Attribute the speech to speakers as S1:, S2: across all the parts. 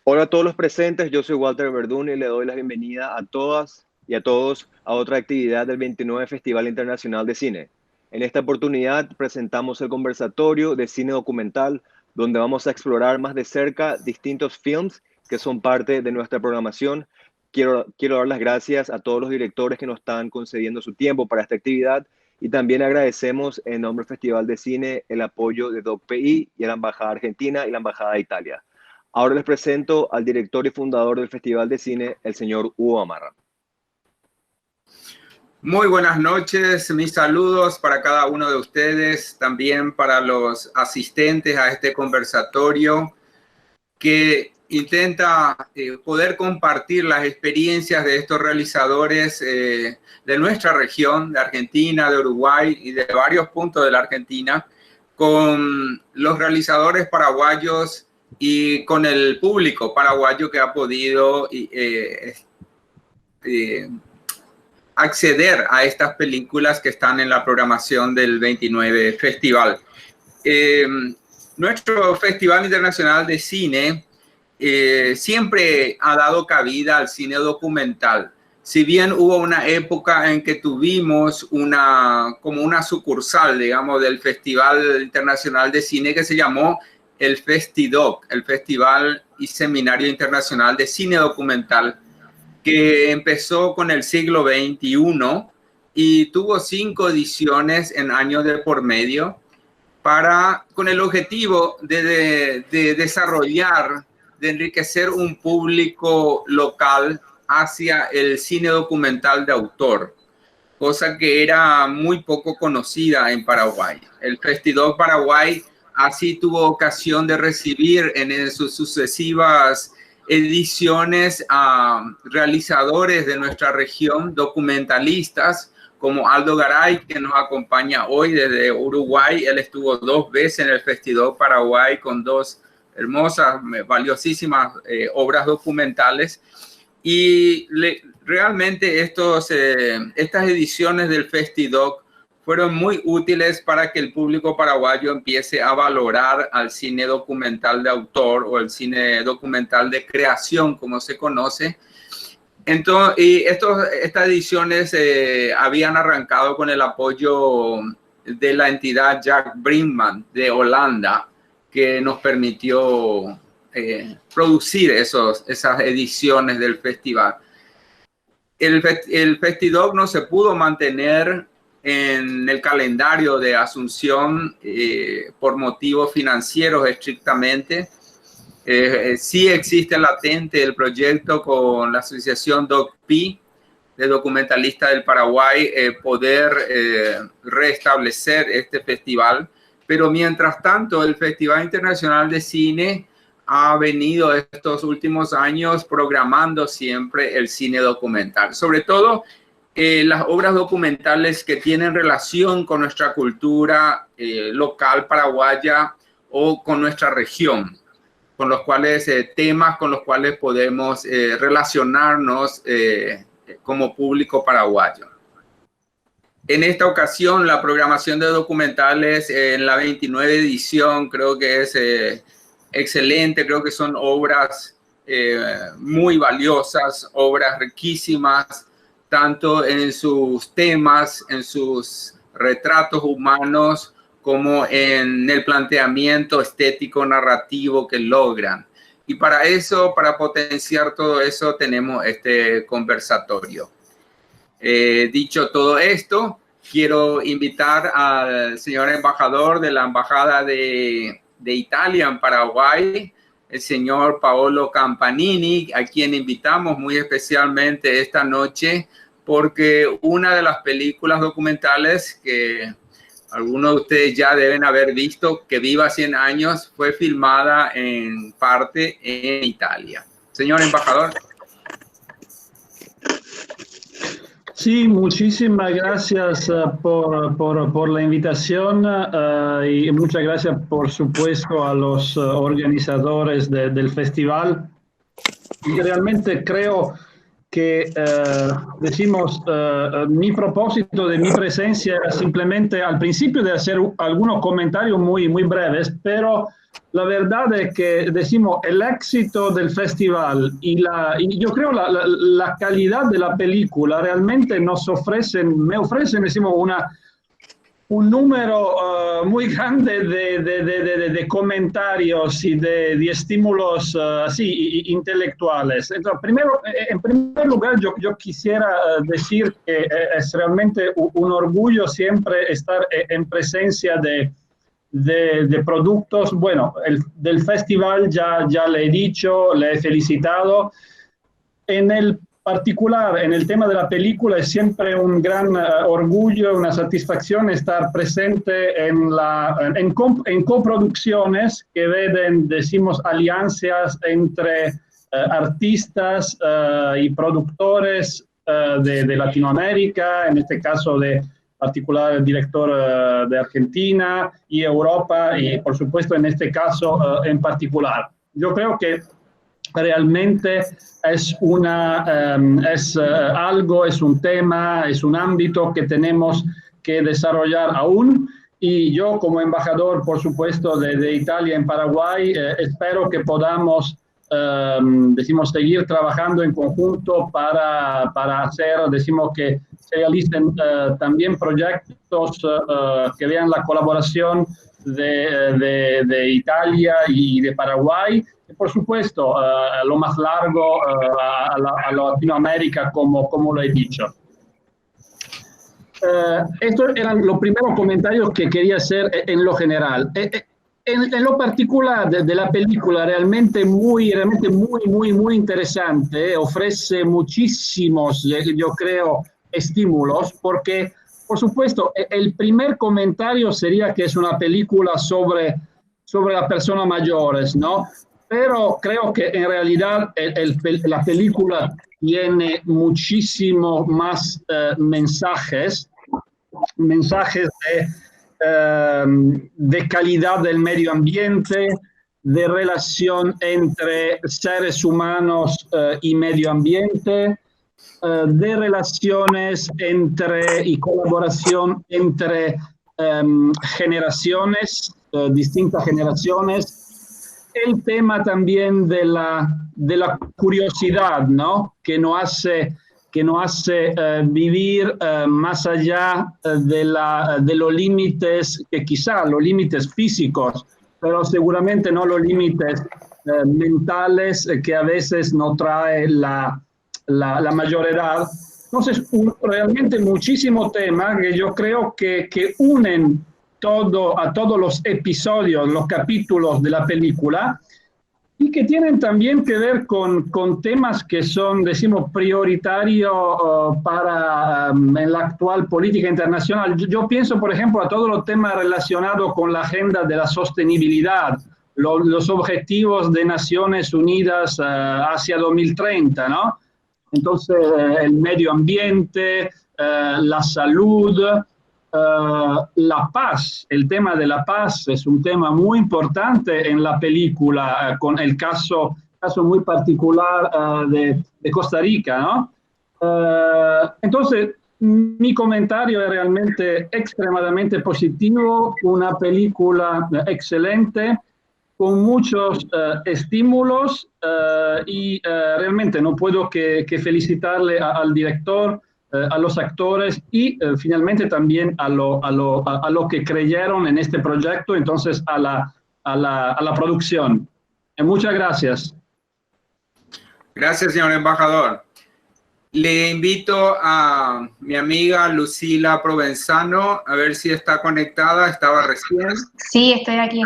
S1: Hola a todos los presentes, yo soy Walter Verdún y le doy la bienvenida a todas y a todos a otra actividad del 29 Festival Internacional de Cine. En esta oportunidad presentamos el conversatorio de cine documental, donde vamos a explorar más de cerca distintos films que son parte de nuestra programación. Quiero dar las gracias a todos los directores que nos están concediendo su tiempo para esta actividad y también agradecemos en nombre del Festival de Cine el apoyo de DocPI y a la Embajada Argentina y la Embajada de Italia. Ahora les presento al director y fundador del Festival de Cine, el señor Hugo Gamarra.
S2: Muy buenas noches, mis saludos para cada uno de ustedes, también para los asistentes a este conversatorio que intenta poder compartir las experiencias de estos realizadores de nuestra región, de Argentina, de Uruguay y de varios puntos de la Argentina, con los realizadores paraguayos y con el público paraguayo que ha podido acceder a estas películas que están en la programación del 29 Festival. Nuestro Festival Internacional de Cine siempre ha dado cabida al cine documental. Si bien hubo una época en que tuvimos como una sucursal, digamos, del Festival Internacional de Cine que se llamó el Festidoc, el Festival y Seminario Internacional de Cine Documental, que empezó con el siglo XXI y tuvo 5 ediciones en años de por medio con el objetivo de desarrollar, de enriquecer un público local hacia el cine documental de autor, cosa que era muy poco conocida en Paraguay. El Festidoc Paraguay así tuvo ocasión de recibir en sus sucesivas ediciones a realizadores de nuestra región, documentalistas, como Aldo Garay, que nos acompaña hoy desde Uruguay. Él estuvo 2 veces en el Festidoc Paraguay con 2 hermosas, valiosísimas obras documentales. Y realmente estas ediciones del Festidoc fueron muy útiles para que el público paraguayo empiece a valorar al cine documental de autor o el cine documental de creación, como se conoce. Entonces, estas ediciones habían arrancado con el apoyo de la entidad Jack Brinkman de Holanda, que nos permitió producir esas ediciones del festival. El Festidoc no se pudo mantener en el calendario de Asunción por motivos financieros estrictamente. Sí existe latente el proyecto con la asociación DocPI, de documentalistas del Paraguay, poder restablecer este festival, pero mientras tanto el Festival Internacional de Cine ha venido estos últimos años programando siempre el cine documental, sobre todo las obras documentales que tienen relación con nuestra cultura local paraguaya o con nuestra región, con los cuales temas con los cuales podemos relacionarnos como público paraguayo. En esta ocasión, la programación de documentales en la 29 edición creo que es excelente. Creo que son obras muy valiosas, obras riquísimas, tanto en sus temas, en sus retratos humanos, como en el planteamiento estético narrativo que logran. Y para eso, para potenciar todo eso, tenemos este conversatorio. Dicho todo esto, quiero invitar al señor embajador de la Embajada de Italia en Paraguay, el señor Paolo Campanini, a quien invitamos muy especialmente esta noche, porque una de las películas documentales que algunos de ustedes ya deben haber visto, Que viva 100 años, fue filmada en parte en Italia. Señor embajador.
S3: Sí, muchísimas gracias por la invitación y muchas gracias, por supuesto, a los organizadores del festival. Y realmente creo decimos, mi propósito de mi presencia era simplemente al principio de hacer algunos comentarios muy breves, pero la verdad es que, decimos, el éxito del festival y yo creo la calidad de la película realmente me ofrecen, decimos, un número muy grande de comentarios y de estímulos así intelectuales. Entonces, en primer lugar, yo quisiera decir que es realmente un orgullo siempre estar en presencia de productos. Bueno, del festival ya le he dicho, le he felicitado. En el particular, en el tema de la película, es siempre un gran orgullo, una satisfacción estar presente en coproducciones que ven, decimos, alianzas entre artistas y productores de Latinoamérica, en este caso de particular el director de Argentina y Europa, y por supuesto en este caso en particular. Yo creo que realmente es algo, es un tema, es un ámbito que tenemos que desarrollar aún, y yo como embajador, por supuesto, de Italia en Paraguay, espero que podamos decimos, seguir trabajando en conjunto para hacer, decimos, que se realicen también proyectos que vean la colaboración de Italia y de Paraguay, y por supuesto, lo más largo a Latinoamérica, como lo he dicho. Estos eran los primeros comentarios que quería hacer en lo general. En lo particular de la película, realmente muy interesante, ofrece muchísimos, yo creo, estímulos, porque, por supuesto, el primer comentario sería que es una película sobre las personas mayores, ¿no? Pero creo que en realidad la película tiene muchísimos más mensajes de calidad del medio ambiente, de relación entre seres humanos y medio ambiente, de relaciones y colaboración entre generaciones, distintas generaciones. El tema también de la curiosidad, ¿no? Que nos hace vivir más allá de los límites, que quizá los límites físicos, pero seguramente no los límites mentales que a veces nos trae la mayor edad. Entonces, realmente muchísimos temas que yo creo que unen a todos los episodios, los capítulos de la película, y que tienen también que ver con temas que son, decimos, prioritarios en la actual política internacional. Yo pienso, por ejemplo, a todos los temas relacionados con la agenda de la sostenibilidad, los objetivos de Naciones Unidas hacia 2030, ¿no? Entonces, el medio ambiente, la salud, la paz. El tema de la paz es un tema muy importante en la película, con el caso muy particular de Costa Rica, ¿no? Entonces, mi comentario es realmente extremadamente positivo, una película excelente, con muchos estímulos, y realmente no puedo que felicitarle al director, a los actores y finalmente también a lo que creyeron en este proyecto, entonces a la producción. Muchas gracias.
S2: Gracias, señor embajador. Le invito a mi amiga Lucila Provenzano, a ver si está conectada. ¿Estaba recién?
S4: Sí, estoy aquí.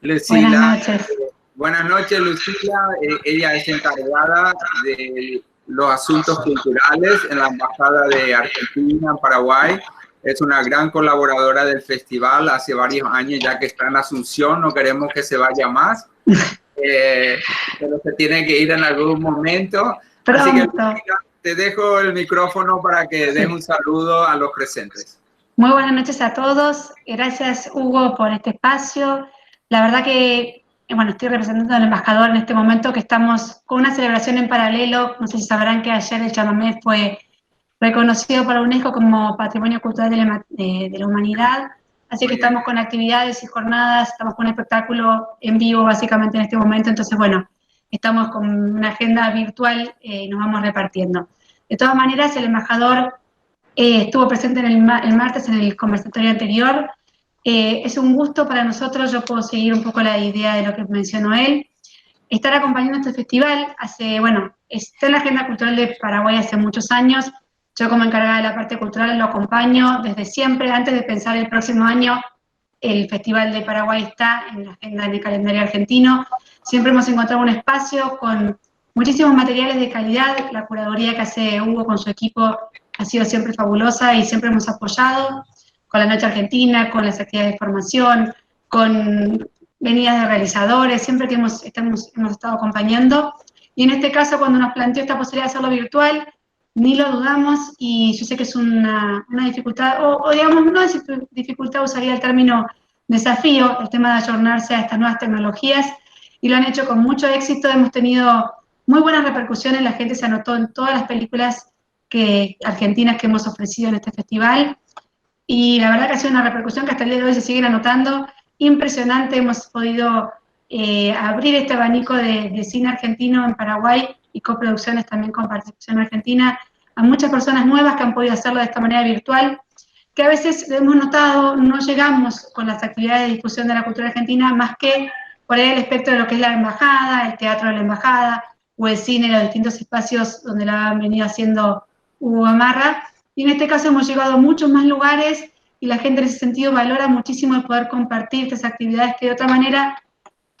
S2: Lucila,
S4: buenas noches.
S2: Buenas noches, Lucila. Ella es encargada de los asuntos culturales en la Embajada de Argentina en Paraguay. Es una gran colaboradora del festival hace varios años, ya que está en Asunción. No queremos que se vaya más, pero se tiene que ir en algún momento.
S4: Pronto.
S2: Así que, Lucila, te dejo el micrófono para que des un saludo a los presentes.
S4: Muy buenas noches a todos. Gracias, Hugo, por este espacio. La verdad que bueno, estoy representando al embajador en este momento, que estamos con una celebración en paralelo. No sé si sabrán que ayer el chamamé fue reconocido por la UNESCO como Patrimonio Cultural de la Humanidad. Así que estamos con actividades y jornadas, estamos con un espectáculo en vivo básicamente en este momento. Entonces, bueno, estamos con una agenda virtual y nos vamos repartiendo. De todas maneras, el embajador estuvo presente el martes en el conversatorio anterior. Es un gusto para nosotros, yo puedo seguir un poco la idea de lo que mencionó él, estar acompañando este festival. Está en la agenda cultural de Paraguay hace muchos años. Yo, como encargada de la parte cultural, lo acompaño desde siempre. Antes de pensar el próximo año, el Festival de Paraguay está en la agenda del calendario argentino. Siempre hemos encontrado un espacio con muchísimos materiales de calidad. La curaduría que hace Hugo con su equipo ha sido siempre fabulosa y siempre hemos apoyado con la Noche Argentina, con las actividades de formación, con venidas de realizadores, siempre que hemos estado acompañando. Y en este caso, cuando nos planteó esta posibilidad de hacerlo virtual, ni lo dudamos, y yo sé que es una dificultad, o digamos, no es dificultad, usaría el término desafío, el tema de ayornarse a estas nuevas tecnologías, y lo han hecho con mucho éxito. Hemos tenido muy buenas repercusiones, la gente se anotó en todas las películas argentinas que hemos ofrecido en este festival, y la verdad que ha sido una repercusión que hasta el día de hoy se siguen anotando, impresionante. Hemos podido abrir este abanico de cine argentino en Paraguay y coproducciones también con participación argentina a muchas personas nuevas que han podido hacerlo de esta manera virtual, que a veces hemos notado no llegamos con las actividades de difusión de la cultura argentina más que por ahí el espectro de lo que es la embajada, el teatro de la embajada o el cine, los distintos espacios donde la han venido haciendo Hugo Gamarra. Y en este caso hemos llegado a muchos más lugares y la gente en ese sentido valora muchísimo el poder compartir estas actividades que de otra manera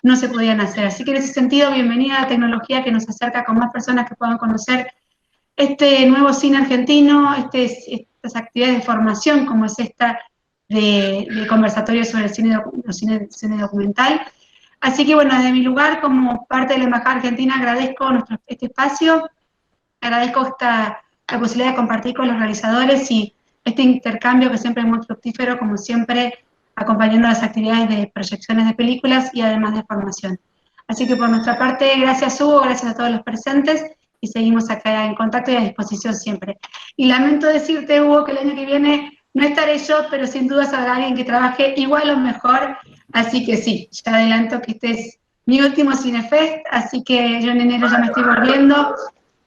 S4: no se podían hacer. Así que en ese sentido, bienvenida a la tecnología que nos acerca con más personas que puedan conocer este nuevo cine argentino, estas actividades de formación como es esta de conversatorio sobre el cine documental. Así que bueno, desde mi lugar como parte de la Embajada Argentina agradezco este espacio, agradezco la posibilidad de compartir con los realizadores y este intercambio que siempre es muy fructífero, como siempre, acompañando las actividades de proyecciones de películas y además de formación. Así que por nuestra parte, gracias Hugo, gracias a todos los presentes, y seguimos acá en contacto y a disposición siempre. Y lamento decirte, Hugo, que el año que viene no estaré yo, pero sin duda habrá alguien que trabaje igual o mejor, así que sí, ya adelanto que este es mi último Cinefest, así que yo en enero ya me estoy volviendo.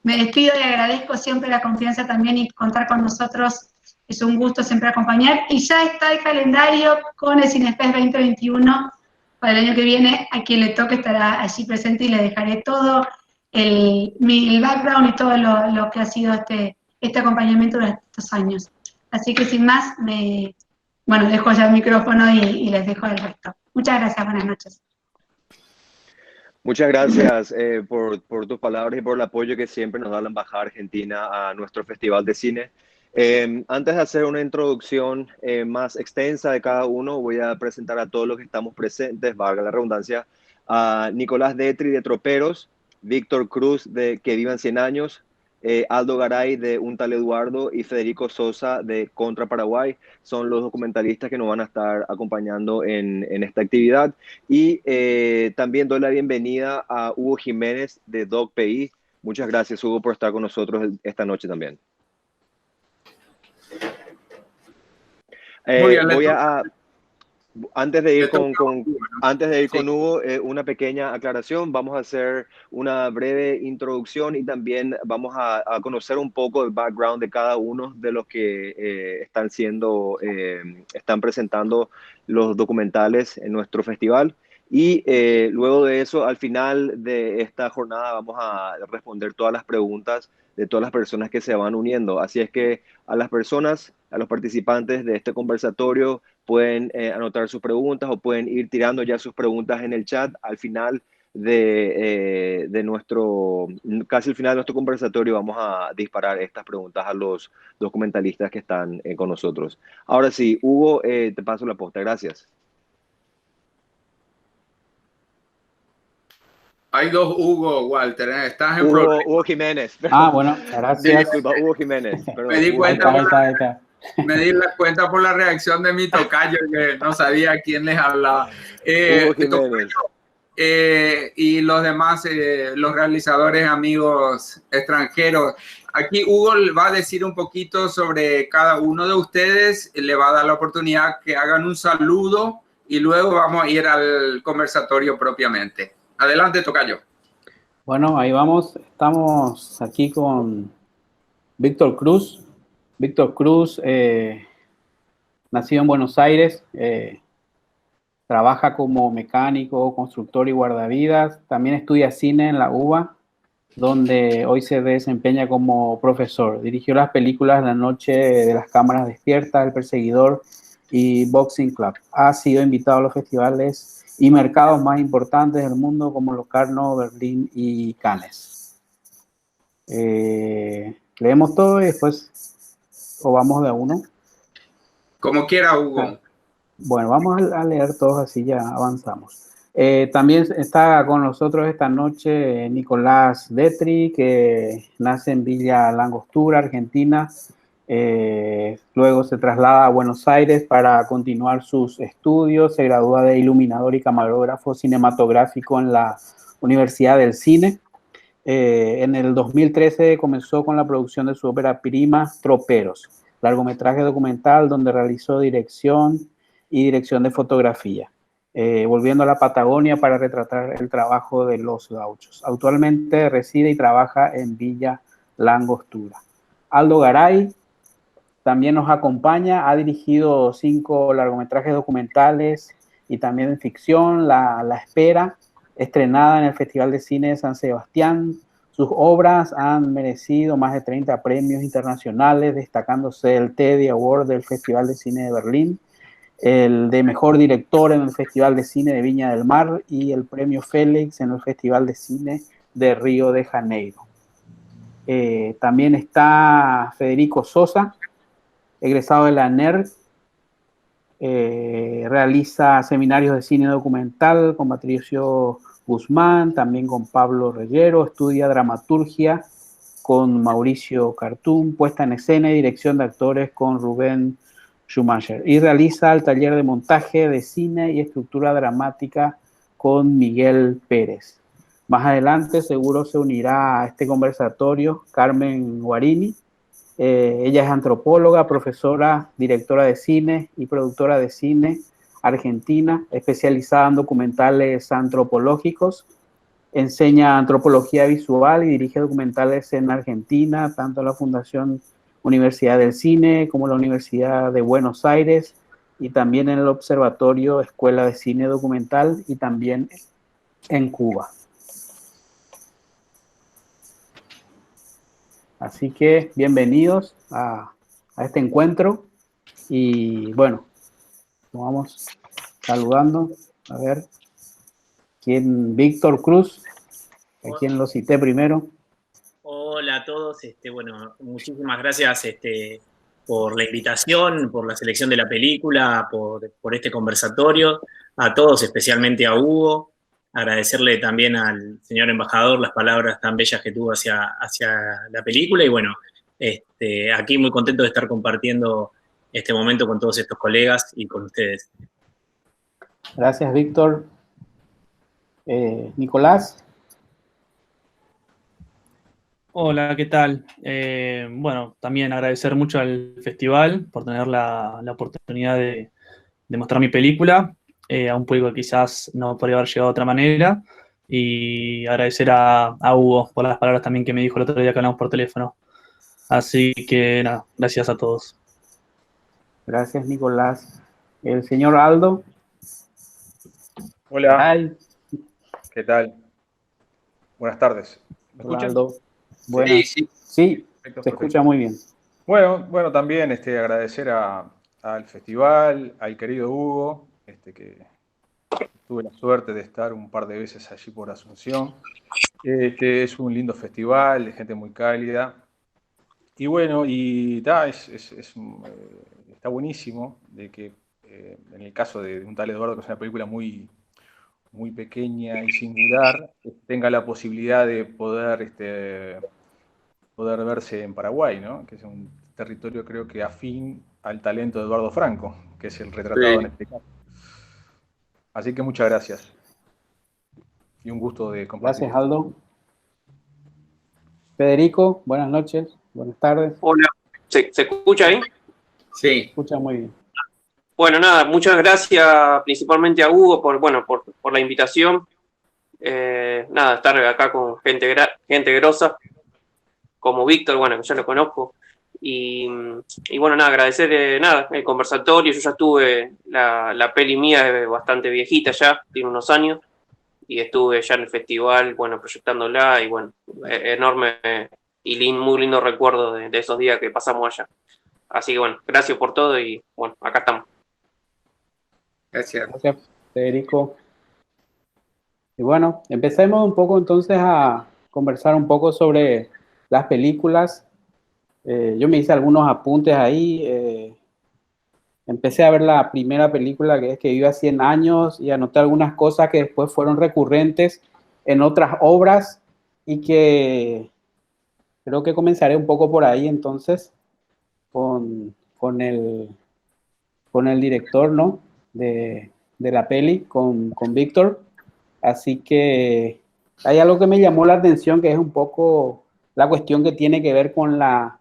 S4: Me despido y agradezco siempre la confianza también y contar con nosotros. Es un gusto siempre acompañar. Y ya está el calendario con el Cinefest 2021 para el año que viene. A quien le toque estará allí presente y le dejaré todo el background y todo lo que ha sido este acompañamiento durante estos años. Así que sin más, dejo ya el micrófono y les dejo el resto. Muchas gracias, buenas noches.
S1: Muchas gracias por tus palabras y por el apoyo que siempre nos da la Embajada Argentina a nuestro Festival de Cine. Antes de hacer una introducción más extensa de cada uno, voy a presentar a todos los que estamos presentes, valga la redundancia, a Nicolás Detri de Troperos, Víctor Cruz de Que Vivan 100 Años, Aldo Garay de Un Tal Eduardo y Federico Sosa de Contra Paraguay. Son los documentalistas que nos van a estar acompañando en esta actividad. Y también doy la bienvenida a Hugo Jiménez de DocPI. Muchas gracias, Hugo, por estar con nosotros esta noche también. Antes de ir con Hugo, una pequeña aclaración. Vamos a hacer una breve introducción y también vamos a conocer un poco el background de cada uno de los que están presentando los documentales en nuestro festival. Y luego de eso, al final de esta jornada, vamos a responder todas las preguntas de todas las personas que se van uniendo. Así es que a los participantes de este conversatorio, pueden anotar sus preguntas o pueden ir tirando ya sus preguntas en el chat al final casi al final de nuestro conversatorio. Vamos a disparar estas preguntas a los documentalistas que están con nosotros. Ahora sí, Hugo, te paso la posta. Gracias.
S2: Hay dos Hugo, Walter. Estás en problema.
S1: Hugo Jiménez.
S5: Bueno, gracias.
S1: Disculpa, Hugo Jiménez. Perdón,
S2: me di cuenta por la reacción de mi tocayo que no sabía a quién les hablaba.
S1: Hugo Jiménez.
S2: y los demás, los realizadores amigos extranjeros. Aquí Hugo va a decir un poquito sobre cada uno de ustedes, le va a dar la oportunidad que hagan un saludo y luego vamos a ir al conversatorio propiamente. Adelante, tocayo.
S5: Bueno, ahí vamos. Estamos aquí con Víctor Cruz. Víctor Cruz, nacido en Buenos Aires, trabaja como mecánico, constructor y guardavidas. También estudia cine en la UBA, donde hoy se desempeña como profesor. Dirigió las películas La noche de las cámaras despiertas, El perseguidor y Boxing Club. Ha sido invitado a los festivales y mercados más importantes del mundo como Locarno, Berlín y Cannes. Leemos todo y después o vamos de a uno.
S2: Como quiera, Hugo.
S5: Bueno, vamos a leer todos, así ya avanzamos. También está con nosotros esta noche Nicolás Detri, que nace en Villa Langostura, Argentina. Luego se traslada a Buenos Aires para continuar sus estudios. Se gradúa de iluminador y camarógrafo cinematográfico en la Universidad del Cine. En el 2013 comenzó con la producción de su ópera prima Troperos, largometraje documental donde realizó dirección y dirección de fotografía, volviendo a la Patagonia para retratar el trabajo de los gauchos. Actualmente reside y trabaja en Villa Langostura. Aldo Garay también nos acompaña, ha dirigido 5 largometrajes documentales y también en ficción, La Espera, estrenada en el Festival de Cine de San Sebastián. Sus obras han merecido más de 30 premios internacionales, destacándose el Teddy Award del Festival de Cine de Berlín, el de Mejor Director en el Festival de Cine de Viña del Mar y el Premio Félix en el Festival de Cine de Río de Janeiro. También está Federico Sosa, egresado de la NERC, realiza seminarios de cine documental con Patricio Guzmán, también con Pablo Reyero, estudia dramaturgia con Mauricio Cartún, puesta en escena y dirección de actores con Rubén Schumacher, y realiza el taller de montaje de cine y estructura dramática con Miguel Pérez. Más adelante seguro se unirá a este conversatorio Carmen Guarini. Ella es antropóloga, profesora, directora de cine y productora de cine argentina, especializada en documentales antropológicos. Enseña antropología visual y dirige documentales en Argentina, tanto en la Fundación Universidad del Cine como la Universidad de Buenos Aires y también en el Observatorio Escuela de Cine Documental y también en Cuba. Así que bienvenidos a este encuentro y bueno, vamos saludando. A ver, Víctor Cruz, a quien lo cité primero.
S6: Hola a todos, bueno, muchísimas gracias por la invitación, por la selección de la película, por este conversatorio, a todos, especialmente a Hugo, agradecerle también al señor embajador las palabras tan bellas que tuvo hacia la película y bueno, aquí muy contento de estar compartiendo este momento con todos estos colegas y con ustedes.
S5: Gracias, Víctor. Nicolás.
S7: Hola, ¿qué tal? Bueno, también agradecer mucho al festival por tener la oportunidad de mostrar mi película a un público que quizás no podría haber llegado de otra manera y agradecer a Hugo por las palabras también que me dijo el otro día que hablamos por teléfono. Así que nada, gracias a todos.
S5: Gracias, Nicolás. El señor Aldo.
S8: Hola.
S5: Ay.
S8: ¿Qué tal? Buenas tardes. ¿Me
S5: Hola,
S8: escuchan?
S5: Aldo. Buenas. Sí,
S8: Perfecto,
S5: se escucha muy bien.
S8: Bueno, también agradecer al festival, al querido Hugo, que tuve la suerte de estar un par de veces allí por Asunción. Es un lindo festival, de gente muy cálida. Y bueno, está buenísimo de que en el caso de un tal Eduardo, que es una película muy, muy pequeña y singular, tenga la posibilidad de poder verse en Paraguay, ¿no? Que es un territorio creo que afín al talento de Eduardo Franco, que es el retratado en este caso. Así que muchas gracias. y un gusto de compartir.
S5: Gracias, Aldo. Federico, buenas noches, buenas tardes.
S9: Hola, ¿se escucha ahí?
S2: Sí.
S5: Se escucha muy bien.
S9: Bueno, nada, muchas gracias principalmente a Hugo por la invitación. Nada, estar acá con gente grosa, como Víctor, bueno, que ya lo conozco. Y bueno, nada, agradecer el conversatorio. Yo ya tuve, la peli mía es bastante viejita ya, tiene unos años, y estuve ya en el festival, bueno, proyectándola, y bueno, enorme y muy lindo recuerdo de esos días que pasamos allá. Así que bueno, gracias por todo y bueno, acá estamos.
S2: Gracias.
S5: Gracias, Federico. Y bueno, empecemos un poco entonces a conversar un poco sobre las películas. Yo me hice algunos apuntes ahí. Empecé a ver la primera película, que es Que viva 100 años, y anoté algunas cosas que después fueron recurrentes en otras obras y que creo que comenzaré un poco por ahí entonces con el director, ¿no? de la peli, con Víctor. Así que hay algo que me llamó la atención, que es un poco la cuestión que tiene que ver con la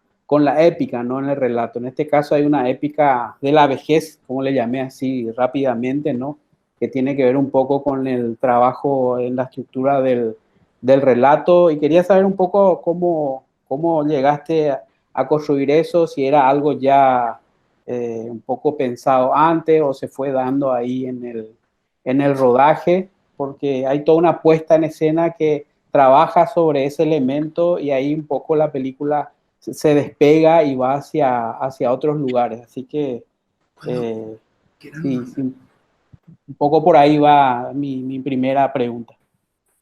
S5: épica, ¿no? En el relato. En este caso hay una épica de la vejez, como le llamé así rápidamente, ¿no? Que tiene que ver un poco con el trabajo en la estructura del relato, y quería saber un poco cómo llegaste a construir eso, si era algo ya un poco pensado antes o se fue dando ahí en el rodaje, porque hay toda una puesta en escena que trabaja sobre ese elemento, y ahí un poco la película se despega y va hacia otros lugares. Así que sí, un poco por ahí va mi primera pregunta.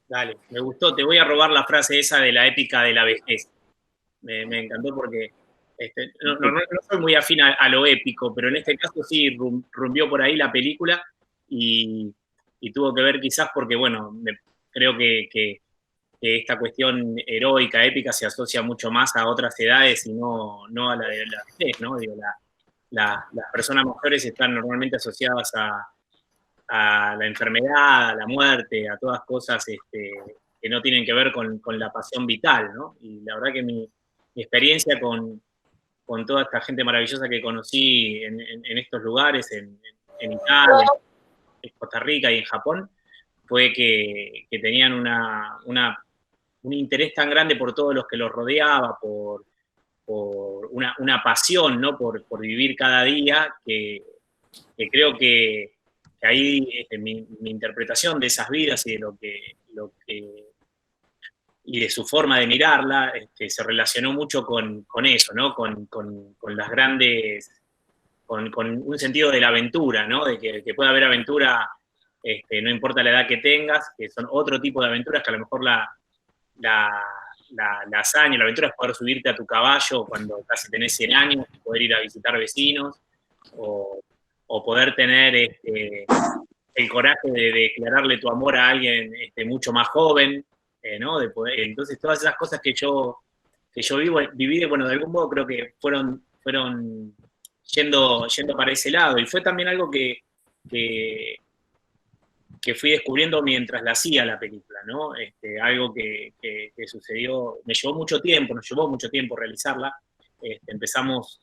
S6: Dale, me gustó. Te voy a robar la frase esa de la épica de la vejez. Me encantó porque no soy muy afín a lo épico, pero en este caso sí rumbió por ahí la película y tuvo que ver quizás porque, bueno, creo que esta cuestión heroica, épica, se asocia mucho más a otras edades y no a la de la vejez, ¿no? Digo, las personas mayores están normalmente asociadas a la enfermedad, a la muerte, a todas cosas que no tienen que ver con la pasión vital, ¿no? Y la verdad que mi experiencia con toda esta gente maravillosa que conocí en estos lugares, en Italia, en Costa Rica y en Japón, fue que tenían un interés tan grande por todos los que los rodeaba, por una pasión, ¿no? Por vivir cada día, que creo que ahí mi interpretación de esas vidas y de lo que y de su forma de mirarla, se relacionó mucho con eso, ¿no? Con las grandes, con un sentido de la aventura, ¿no? De que pueda haber aventura, no importa la edad que tengas, que son otro tipo de aventuras que a lo mejor la hazaña, la aventura es poder subirte a tu caballo cuando casi tenés 100 años, poder ir a visitar vecinos, o poder tener el coraje de declararle tu amor a alguien mucho más joven, ¿no? Entonces, todas esas cosas que yo viví, bueno, de algún modo creo que fueron yendo para ese lado. Y fue también algo que fui descubriendo mientras la hacía la película, ¿no? Algo que sucedió, nos llevó mucho tiempo realizarla. Empezamos,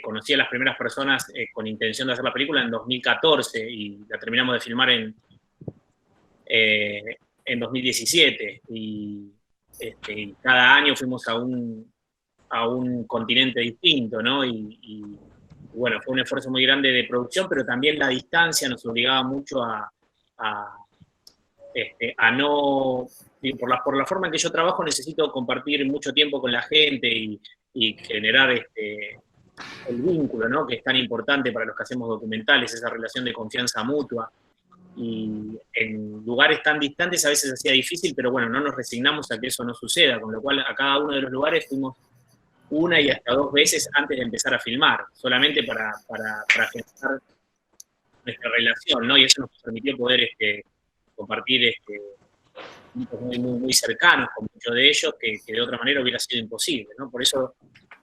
S6: conocí a las primeras personas con intención de hacer la película en 2014 y la terminamos de filmar en 2017. Y cada año fuimos a un continente distinto, ¿no? Y bueno, fue un esfuerzo muy grande de producción, pero también la distancia nos obligaba mucho a no, por la forma en que yo trabajo, necesito compartir mucho tiempo con la gente y generar el vínculo, ¿no? Que es tan importante para los que hacemos documentales, esa relación de confianza mutua. Y en lugares tan distantes a veces hacía difícil, pero bueno, no nos resignamos a que eso no suceda, con lo cual a cada uno de los lugares fuimos una y hasta 2 veces antes de empezar a filmar, solamente para generar nuestra relación, ¿no? Y eso nos permitió poder compartir muy, muy, muy cercanos con muchos de ellos, que de otra manera hubiera sido imposible, ¿no? Por eso,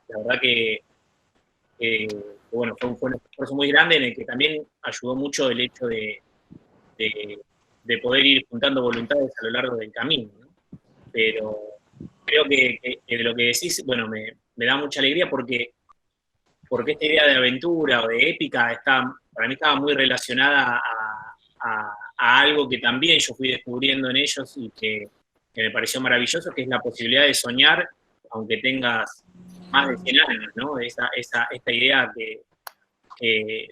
S6: la verdad que bueno, fue un esfuerzo muy grande en el que también ayudó mucho el hecho de de poder ir juntando voluntades a lo largo del camino, ¿no? Pero creo que de lo que decís, bueno, me da mucha alegría porque esta idea de aventura o de épica para mí estaba muy relacionada a algo que también yo fui descubriendo en ellos y que me pareció maravilloso, que es la posibilidad de soñar aunque tengas más de 100 años, ¿no? Esta idea que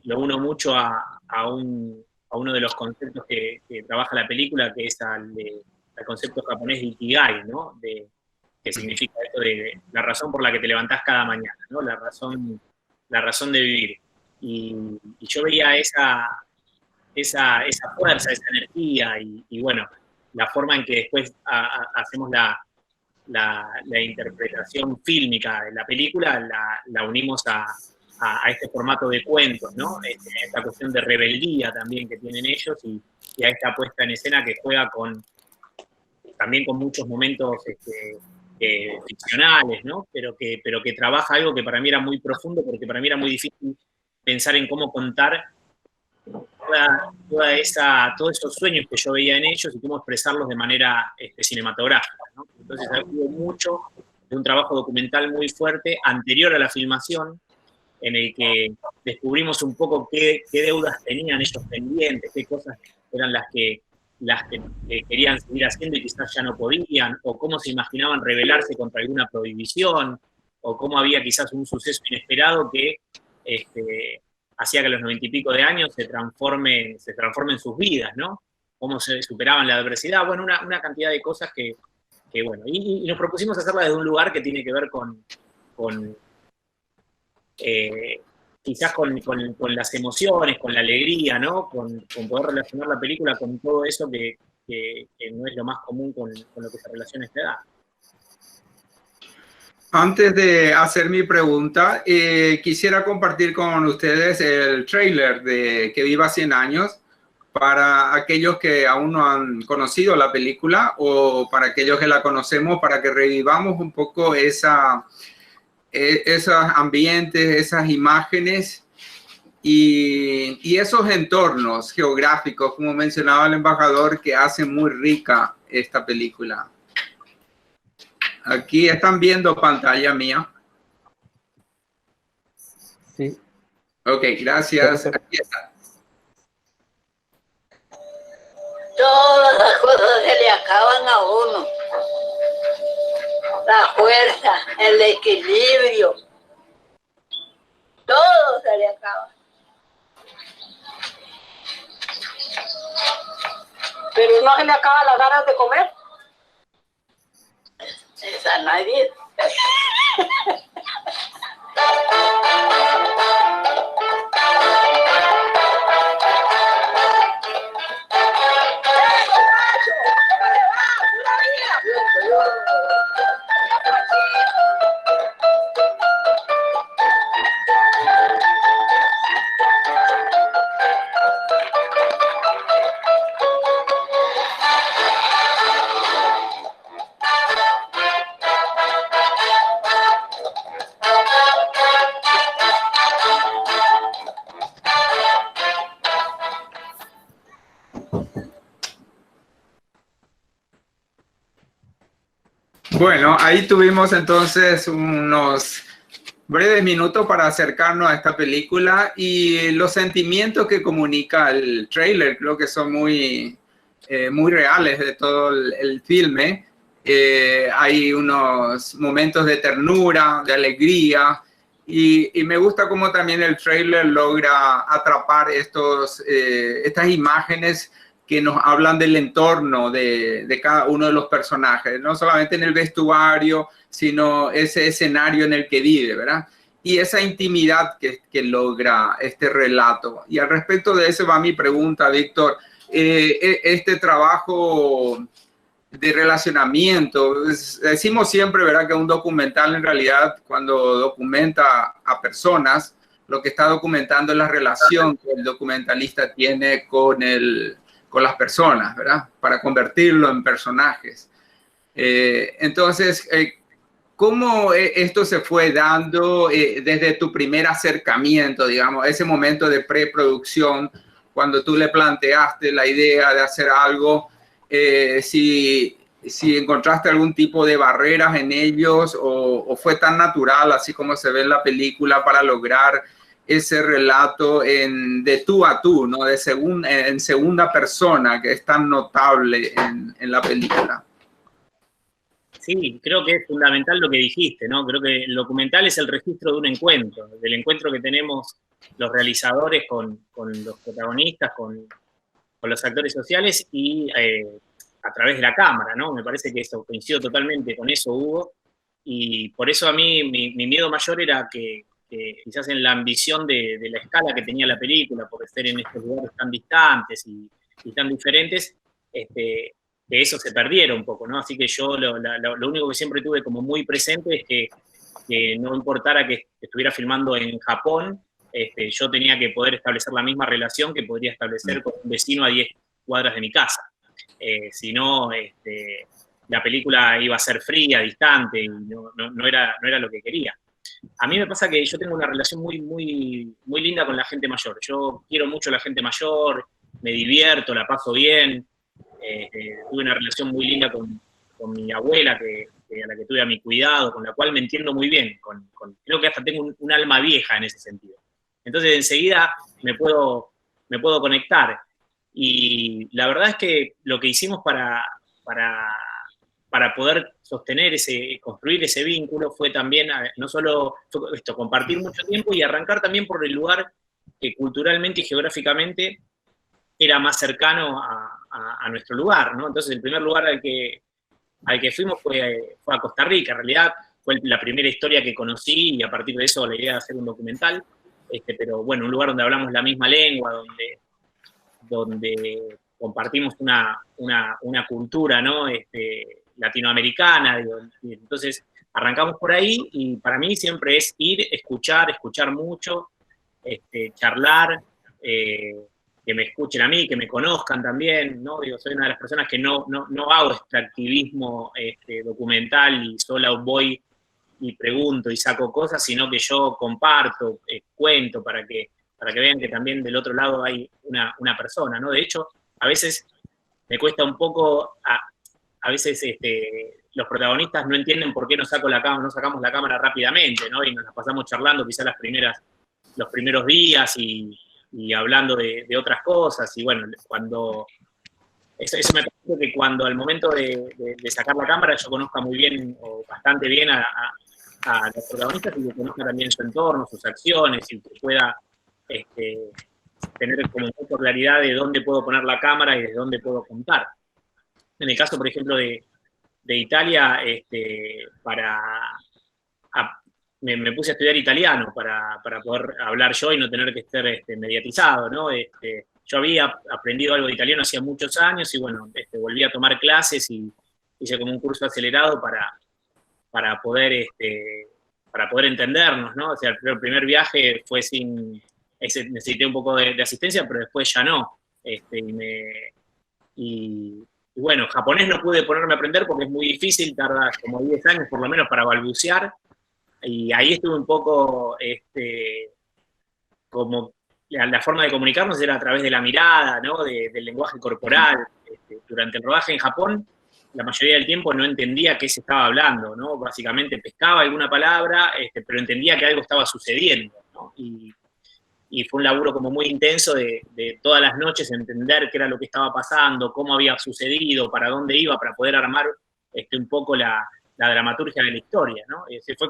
S6: lo uno mucho a uno de los conceptos que trabaja la película, que es el concepto japonés de Ikigai, ¿no? Que significa esto de la razón por la que te levantás cada mañana, ¿no? La razón de vivir. Y yo veía esa fuerza, esa energía, y bueno, la forma en que después hacemos la interpretación fílmica de la película, la unimos a este formato de cuentos, ¿no? Esta cuestión de rebeldía también que tienen ellos y a esta puesta en escena que juega también con muchos momentos ficcionales, ¿no? Pero que trabaja algo que para mí era muy profundo, porque para mí era muy difícil pensar en cómo contar todos esos sueños que yo veía en ellos y cómo expresarlos de manera cinematográfica, ¿no? Entonces hubo mucho de un trabajo documental muy fuerte anterior a la filmación, en el que descubrimos un poco qué deudas tenían ellos pendientes, qué cosas eran las que querían seguir haciendo y quizás ya no podían, o cómo se imaginaban rebelarse contra alguna prohibición, o cómo había quizás un suceso inesperado que hacía que a los 90 y pico de años se transformen sus vidas, ¿no? Cómo se superaban la adversidad, bueno, una cantidad de cosas que bueno, y nos propusimos hacerla desde un lugar que tiene que ver quizás con las emociones, con la alegría, ¿no? Con poder relacionar la película con todo eso que no es lo más común con lo que se relaciona a esta edad.
S2: Antes de hacer mi pregunta, quisiera compartir con ustedes el tráiler de Que Viva 100 Años para aquellos que aún no han conocido la película o para aquellos que la conocemos, para que revivamos un poco esos ambientes, esas imágenes y esos entornos geográficos, como mencionaba el embajador, que hacen muy rica esta película. Aquí están viendo pantalla mía.
S5: Sí.
S2: Ok, gracias. Aquí está.
S10: Todas las cosas se le acaban a uno. La fuerza, el equilibrio, todo se le acaba.
S11: Pero no se le acaba las ganas de comer.
S10: Esa nadie.
S2: Bueno, ahí tuvimos entonces unos breves minutos para acercarnos a esta película y los sentimientos que comunica el tráiler creo que son muy reales de todo el filme. Hay unos momentos de ternura, de alegría y me gusta cómo también el tráiler logra atrapar estas imágenes que nos hablan del entorno de cada uno de los personajes, no solamente en el vestuario, sino ese escenario en el que vive, ¿verdad? Y esa intimidad que logra este relato. Y al respecto de eso va mi pregunta, Víctor. Este trabajo de relacionamiento, decimos siempre, ¿verdad?, que un documental en realidad, cuando documenta a personas, lo que está documentando es la relación que el documentalista tiene con las personas, ¿verdad? Para convertirlo en personajes. Entonces, ¿cómo esto se fue dando desde tu primer acercamiento, digamos, ese momento de preproducción cuando tú le planteaste la idea de hacer algo, si encontraste algún tipo de barreras en ellos o fue tan natural, así como se ve en la película, para lograr ese relato de tú a tú, ¿no? En segunda persona, que es tan notable en la película.
S6: Sí, creo que es fundamental lo que dijiste, ¿no? Creo que el documental es el registro de un encuentro, del encuentro que tenemos los realizadores con los protagonistas, con los actores sociales y a través de la cámara, ¿no? Me parece que eso, coincido totalmente con eso, Hugo, y por eso a mí mi miedo mayor era que quizás en la ambición de la escala que tenía la película, por estar en estos lugares tan distantes y tan diferentes, que eso se perdiera un poco, ¿no? Así que yo lo único que siempre tuve como muy presente es que no importara que estuviera filmando en Japón, yo tenía que poder establecer la misma relación que podría establecer con un vecino a 10 cuadras de mi casa. Si no, la película iba a ser fría, distante, y no era lo que quería. A mí me pasa que yo tengo una relación muy, muy, muy linda con la gente mayor. Yo quiero mucho a la gente mayor, me divierto, la paso bien. Tuve una relación muy linda con mi abuela, a la que tuve a mi cuidado, con la cual me entiendo muy bien. Creo que hasta tengo un alma vieja en ese sentido. Entonces enseguida me puedo conectar. Y la verdad es que lo que hicimos para poder sostener construir ese vínculo fue también, no solo compartir mucho tiempo y arrancar también por el lugar que culturalmente y geográficamente era más cercano a nuestro lugar, ¿no? Entonces el primer lugar al que fuimos fue a Costa Rica. En realidad fue la primera historia que conocí y a partir de eso la idea de hacer un documental, pero bueno, un lugar donde hablamos la misma lengua, donde compartimos una cultura, ¿no? Latinoamericana, digo. Entonces arrancamos por ahí y para mí siempre es ir, escuchar mucho, charlar, que me escuchen a mí, que me conozcan también, ¿no? Digo, soy una de las personas que no hago este activismo documental y solo voy y pregunto y saco cosas, sino que yo comparto, cuento para que vean que también del otro lado hay una persona, ¿no? De hecho, a veces me cuesta un poco, a veces los protagonistas no entienden por qué no sacamos la cámara rápidamente, ¿no? Y nos la pasamos charlando quizás los primeros días y hablando de otras cosas, y bueno, eso me parece que cuando al momento de sacar la cámara yo conozca muy bien o bastante bien a los protagonistas y que conozca también su entorno, sus acciones, y que pueda tener como mucha claridad de dónde puedo poner la cámara y de dónde puedo contar. En el caso, por ejemplo, de Italia, me puse a estudiar italiano para poder hablar yo y no tener que estar mediatizado, ¿no? Yo había aprendido algo de italiano hacía muchos años y bueno, volví a tomar clases y hice como un curso acelerado para poder entendernos, ¿no? O sea, el primer viaje fue necesité un poco de asistencia, pero después ya no. Y bueno, japonés no pude ponerme a aprender porque es muy difícil, tarda como 10 años por lo menos para balbucear. Y ahí estuve un poco, como la forma de comunicarnos era a través de la mirada, ¿no? Del lenguaje corporal. Durante el rodaje en Japón, la mayoría del tiempo no entendía qué se estaba hablando, ¿no? Básicamente pescaba alguna palabra, pero entendía que algo estaba sucediendo, ¿no? Y fue un laburo como muy intenso de todas las noches entender qué era lo que estaba pasando, cómo había sucedido, para dónde iba, para poder armar un poco la dramaturgia de la historia, ¿no?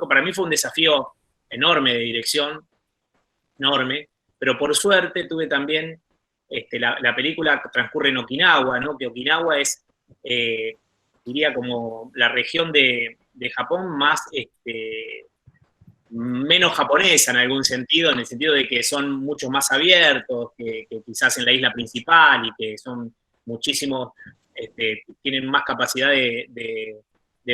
S6: Para mí fue un desafío enorme de dirección, enorme, pero por suerte tuve también, la película transcurre en Okinawa, ¿no? Que Okinawa es, diría, como la región de Japón más, menos japonesa en algún sentido, en el sentido de que son mucho más abiertos que quizás en la isla principal y que son muchísimos, tienen más capacidad de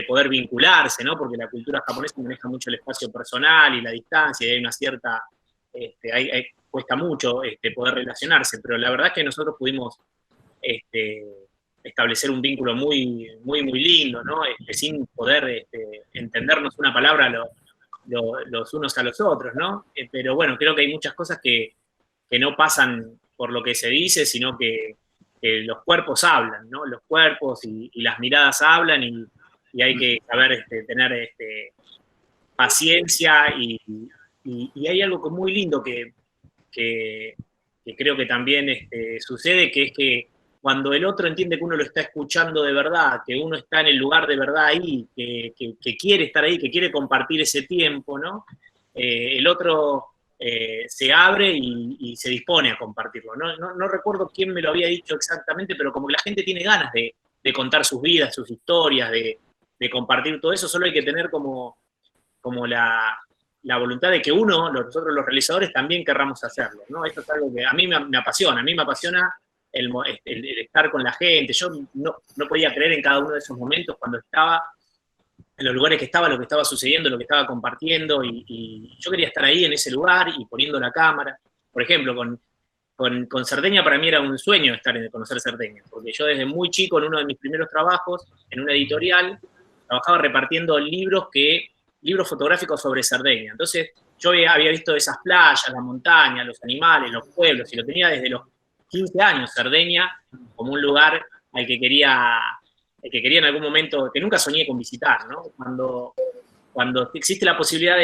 S6: poder vincularse, ¿no? Porque la cultura japonesa maneja mucho el espacio personal y la distancia, y hay una cierta, cuesta mucho poder relacionarse, pero la verdad es que nosotros pudimos establecer un vínculo muy, muy, muy lindo, ¿no? Sin poder entendernos una palabra los unos a los otros, ¿no? Pero bueno, creo que hay muchas cosas que no pasan por lo que se dice, sino que los cuerpos hablan, ¿no? Los cuerpos y las miradas hablan y hay que saber tener paciencia y hay algo muy lindo que creo que también sucede, que es que cuando el otro entiende que uno lo está escuchando de verdad, que uno está en el lugar de verdad ahí, que quiere estar ahí, que quiere compartir ese tiempo, ¿no? El otro se abre y se dispone a compartirlo. No recuerdo quién me lo había dicho exactamente, pero como que la gente tiene ganas de contar sus vidas, sus historias, de compartir todo eso, solo hay que tener como la voluntad de que nosotros los realizadores también querramos hacerlo, ¿no? Esto es algo que a mí me apasiona, el estar con la gente. Yo no podía creer en cada uno de esos momentos cuando estaba en los lugares que estaba, lo que estaba sucediendo, lo que estaba compartiendo, y yo quería estar ahí en ese lugar y poniendo la cámara. Por ejemplo, con Cerdeña para mí era un sueño conocer Cerdeña, porque yo desde muy chico, en uno de mis primeros trabajos, en una editorial, trabajaba repartiendo libros fotográficos sobre Cerdeña. Entonces yo había visto esas playas, la montaña, los animales, los pueblos, y lo tenía desde los 15 años, Cerdeña, como un lugar al que quería en algún momento, que nunca soñé con visitar, ¿no? Cuando existe la posibilidad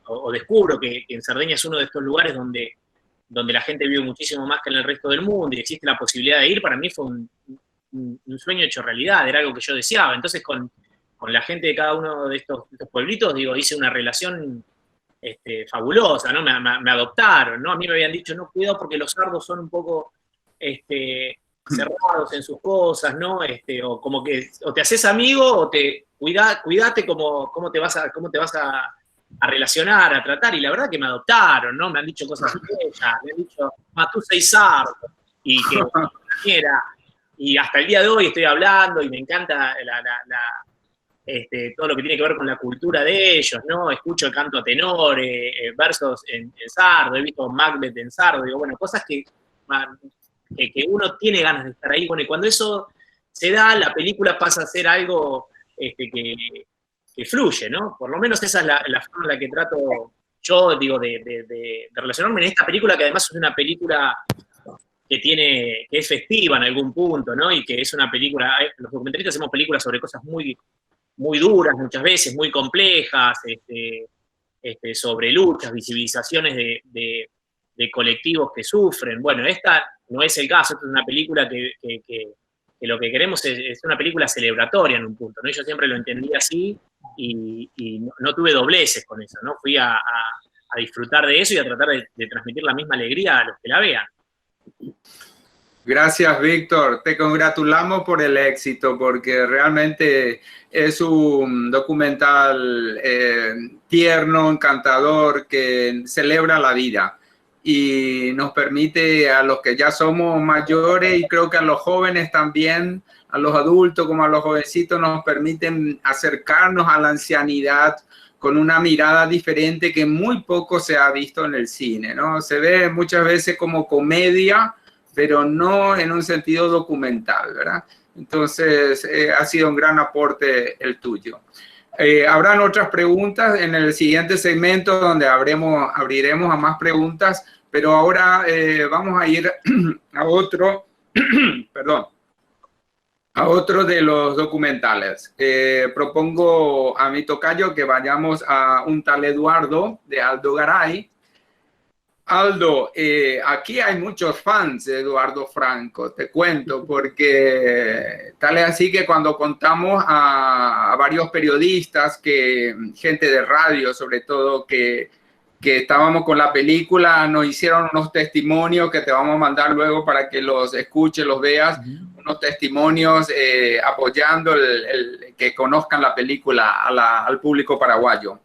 S6: o descubro que en Cerdeña es uno de estos lugares donde la gente vive muchísimo más que en el resto del mundo y existe la posibilidad de ir, para mí fue un sueño hecho realidad, era algo que yo deseaba. Entonces con la gente de cada uno de estos pueblitos, hice una relación fabulosa, ¿no? Me adoptaron, ¿no? A mí me habían dicho, no, cuidado porque los sardos son un poco cerrados en sus cosas, ¿no? O como que o te haces amigo o cuídate cómo te vas a relacionar, a tratar, y la verdad que me adoptaron, ¿no? Me han dicho cosas bellas, me han dicho, tú seis sardo, y que y hasta el día de hoy estoy hablando y me encanta todo lo que tiene que ver con la cultura de ellos, ¿no? Escucho el canto a tenor, versos en sardo, he visto Macbeth en sardo, digo, bueno, cosas que uno tiene ganas de estar ahí. Bueno, y cuando eso se da, la película pasa a ser algo que fluye, ¿no? Por lo menos esa es la forma en la que trato yo, de relacionarme en esta película, que además es una película que es festiva en algún punto, ¿no? Y que es una película, los documentalistas hacemos películas sobre cosas muy, muy duras muchas veces, muy complejas, sobre luchas, visibilizaciones de colectivos que sufren. Bueno, esta no es el caso, esta es una película que lo que queremos es una película celebratoria en un punto, ¿no? Yo siempre lo entendí así y no tuve dobleces con eso, ¿no? Fui a disfrutar de eso y a tratar de transmitir la misma alegría a los que la vean.
S2: Gracias, Víctor. Te congratulamos por el éxito, porque realmente es un documental tierno, encantador, que celebra la vida y nos permite a los que ya somos mayores, y creo que a los jóvenes también, a los adultos como a los jovencitos, nos permiten acercarnos a la ancianidad con una mirada diferente que muy poco se ha visto en el cine, ¿no? Se ve muchas veces como comedia, pero no en un sentido documental, ¿verdad? Entonces, ha sido un gran aporte el tuyo. Habrán otras preguntas en el siguiente segmento, donde abriremos a más preguntas, pero ahora vamos a ir a otro, perdón, a otro de los documentales. Propongo a mi tocayo que vayamos a Un tal Eduardo, de Aldo Garay. Aldo, aquí hay muchos fans de Eduardo Franco, te cuento, porque tal es así que cuando contamos a varios periodistas, gente de radio sobre todo, que estábamos con la película, nos hicieron unos testimonios que te vamos a mandar luego para que los escuches, los veas, unos testimonios apoyando que conozcan la película al público paraguayo.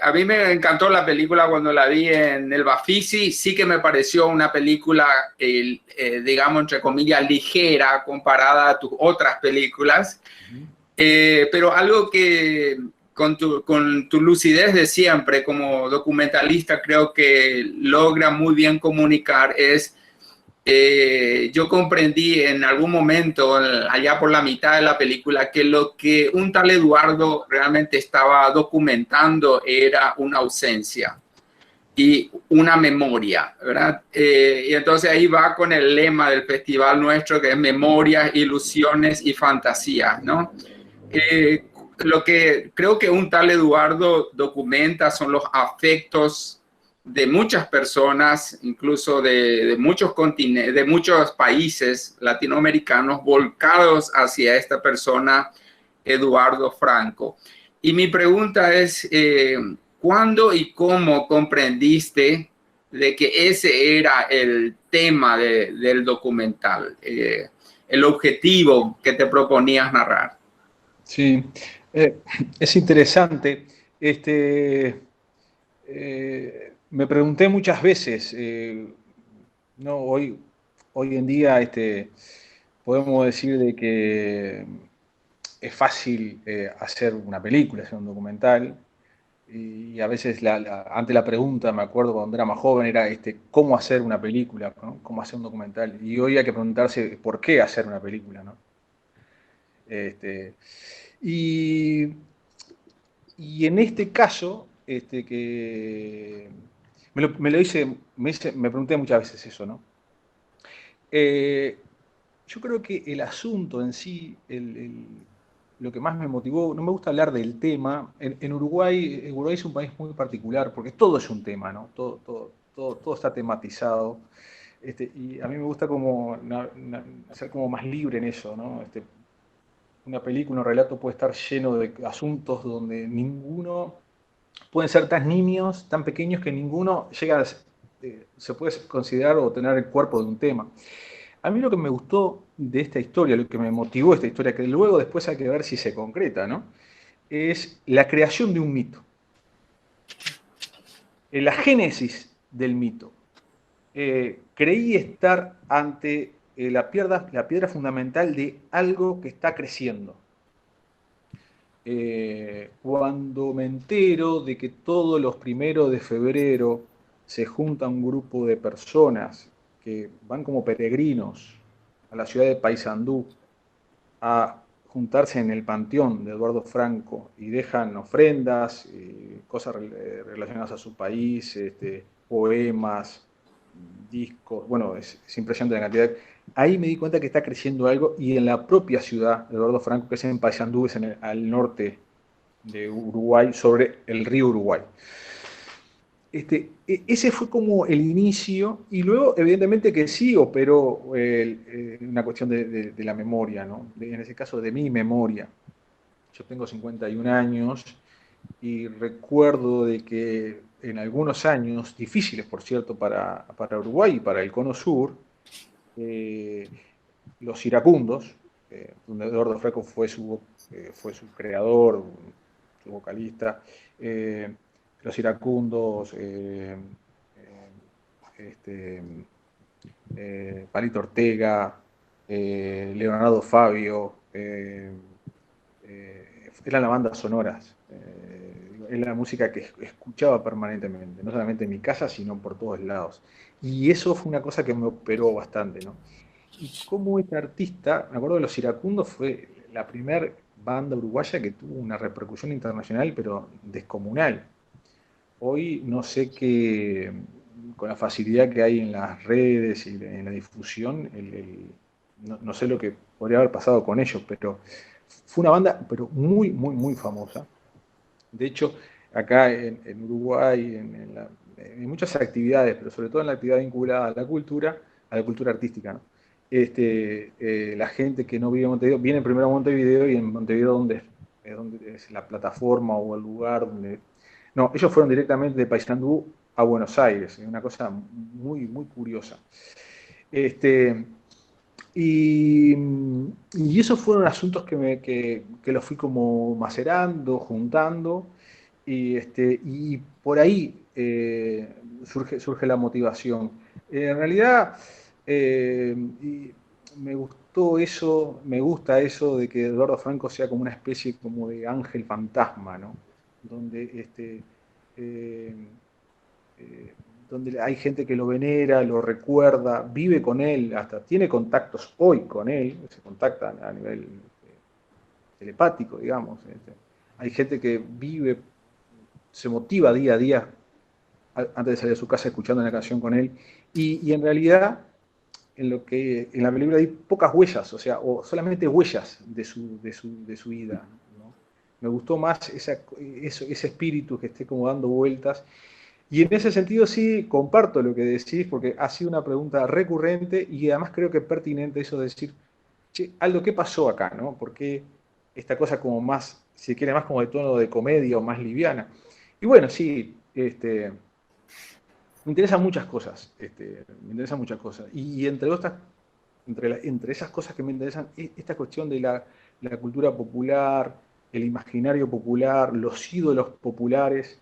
S2: A mí me encantó la película cuando la vi en el Bafisi. Sí que me pareció una película, digamos, entre comillas, ligera comparada a tus otras películas. Pero algo que con tu lucidez de siempre como documentalista creo que logra muy bien comunicar es... yo comprendí en algún momento, allá por la mitad de la película, que lo que un tal Eduardo realmente estaba documentando era una ausencia. y una memoria, ¿verdad? Y entonces ahí va con el lema del festival nuestro, que es memorias, ilusiones y fantasías, ¿no? Lo que creo que un tal Eduardo documenta son los afectos de muchas personas, incluso de muchos continentes, de muchos países latinoamericanos volcados hacia esta persona, Eduardo Franco. Y mi pregunta es, ¿cuándo y cómo comprendiste de que ese era el tema del documental, el objetivo que te proponías narrar?
S8: Sí, es interesante. Me pregunté muchas veces, no, hoy en día podemos decir de que es fácil hacer una película, hacer un documental, y a veces ante la pregunta, me acuerdo cuando era más joven, era ¿cómo hacer una película? ¿No? ¿Cómo hacer un documental? Y hoy hay que preguntarse ¿por qué hacer una película? ¿No? Y en este caso, que me pregunté muchas veces eso, ¿no? Yo creo que el asunto en sí, lo que más me motivó, no me gusta hablar del tema. En Uruguay es un país muy particular porque todo es un tema, ¿no? Todo está tematizado. Y a mí me gusta como ser como más libre en eso, ¿no? Una película, un relato puede estar lleno de asuntos donde ninguno, pueden ser tan niños, tan pequeños que ninguno llega se puede considerar o tener el cuerpo de un tema. A mí lo que me gustó de esta historia, lo que me motivó esta historia, que luego después hay que ver si se concreta, ¿no? Es la creación de un mito. La génesis del mito. Creí estar ante la piedra fundamental de algo que está creciendo. Cuando me entero de que todos los 1 de febrero se junta un grupo de personas que van como peregrinos a la ciudad de Paysandú a juntarse en el panteón de Eduardo Franco y dejan ofrendas, cosas relacionadas a su país, poemas, discos, bueno, es impresionante la cantidad. Ahí me di cuenta que está creciendo algo y en la propia ciudad de Eduardo Franco, que es en Paysandú, es al norte de Uruguay, sobre el río Uruguay. Ese fue como el inicio, y luego evidentemente que sí operó una cuestión de la memoria, ¿no? En ese caso de mi memoria. Yo tengo 51 años y recuerdo de que en algunos años, difíciles por cierto para Uruguay y para el Cono Sur, los iracundos, donde Eduardo Franco fue su creador, su vocalista, los iracundos, Palito Ortega, Leonardo Fabio, eran las bandas sonoras, es la música que escuchaba permanentemente, no solamente en mi casa, sino por todos lados. Y eso fue una cosa que me operó bastante, ¿no? Y como este artista, me acuerdo de Los Iracundos, fue la primera banda uruguaya que tuvo una repercusión internacional, pero descomunal. Hoy no sé qué, con la facilidad que hay en las redes y en la difusión, no sé lo que podría haber pasado con ellos, pero fue una banda pero muy, muy, muy famosa. De hecho, acá en Uruguay, en muchas actividades, pero sobre todo en la actividad vinculada a la cultura artística, ¿no? La gente que no vive en Montevideo, viene primero a Montevideo, y en Montevideo donde es la plataforma o el lugar donde... No, ellos fueron directamente de Paysandú a Buenos Aires, es una cosa muy, muy curiosa. Y esos fueron asuntos que los fui como macerando, juntando, y por ahí surge la motivación. En realidad, me gusta eso de que Eduardo Franco sea como una especie como de ángel fantasma, ¿no? Donde donde hay gente que lo venera, lo recuerda, vive con él, hasta tiene contactos hoy con él, se contactan a nivel telepático, digamos. Hay gente que vive, se motiva día a día antes de salir de su casa escuchando una canción con él, y en realidad en la película hay pocas huellas, o solamente huellas de su vida, ¿no? Me gustó más ese espíritu que esté como dando vueltas. Y en ese sentido sí comparto lo que decís, porque ha sido una pregunta recurrente y además creo que es pertinente eso de decir, che, Aldo, ¿qué pasó acá, no? ¿Por qué esta cosa como más, si quiere, más como de tono de comedia o más liviana? Y bueno, sí, me interesan muchas cosas, Y entre esas cosas que me interesan, esta cuestión de la cultura popular, el imaginario popular, los ídolos populares,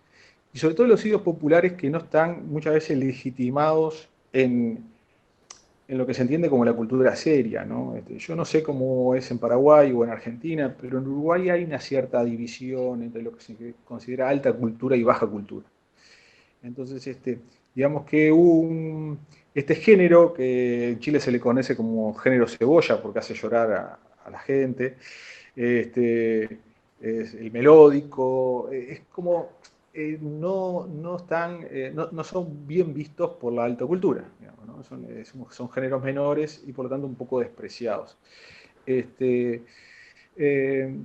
S8: y sobre todo los ídolos populares que no están muchas veces legitimados en lo que se entiende como la cultura seria, ¿no? Yo no sé cómo es en Paraguay o en Argentina, pero en Uruguay hay una cierta división entre lo que se considera alta cultura y baja cultura. Entonces, digamos que este género, que en Chile se le conoce como género cebolla, porque hace llorar a la gente, es el melódico, es como no son bien vistos por la alta cultura, digamos, ¿no? Son géneros menores y por lo tanto un poco despreciados.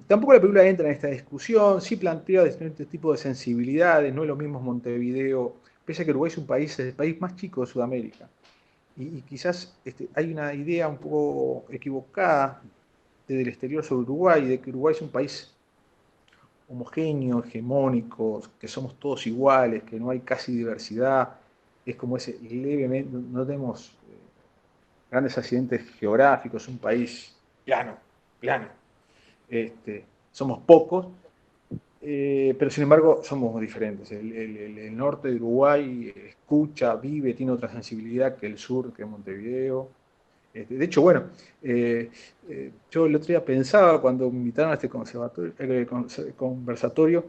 S8: Tampoco la película entra en esta discusión, sí plantea diferentes tipos de sensibilidades, no es lo mismo Montevideo, pese a que Uruguay es el país más chico de Sudamérica. Y quizás hay una idea un poco equivocada desde el exterior sobre Uruguay, de que Uruguay es un país homogéneo, hegemónico, que somos todos iguales, que no hay casi diversidad, es como ese levemente, no tenemos grandes accidentes geográficos, un país plano. Somos pocos, pero sin embargo somos diferentes. El norte de Uruguay escucha, vive, tiene otra sensibilidad que el sur, que Montevideo. De hecho, bueno, yo el otro día pensaba cuando me invitaron a este conversatorio,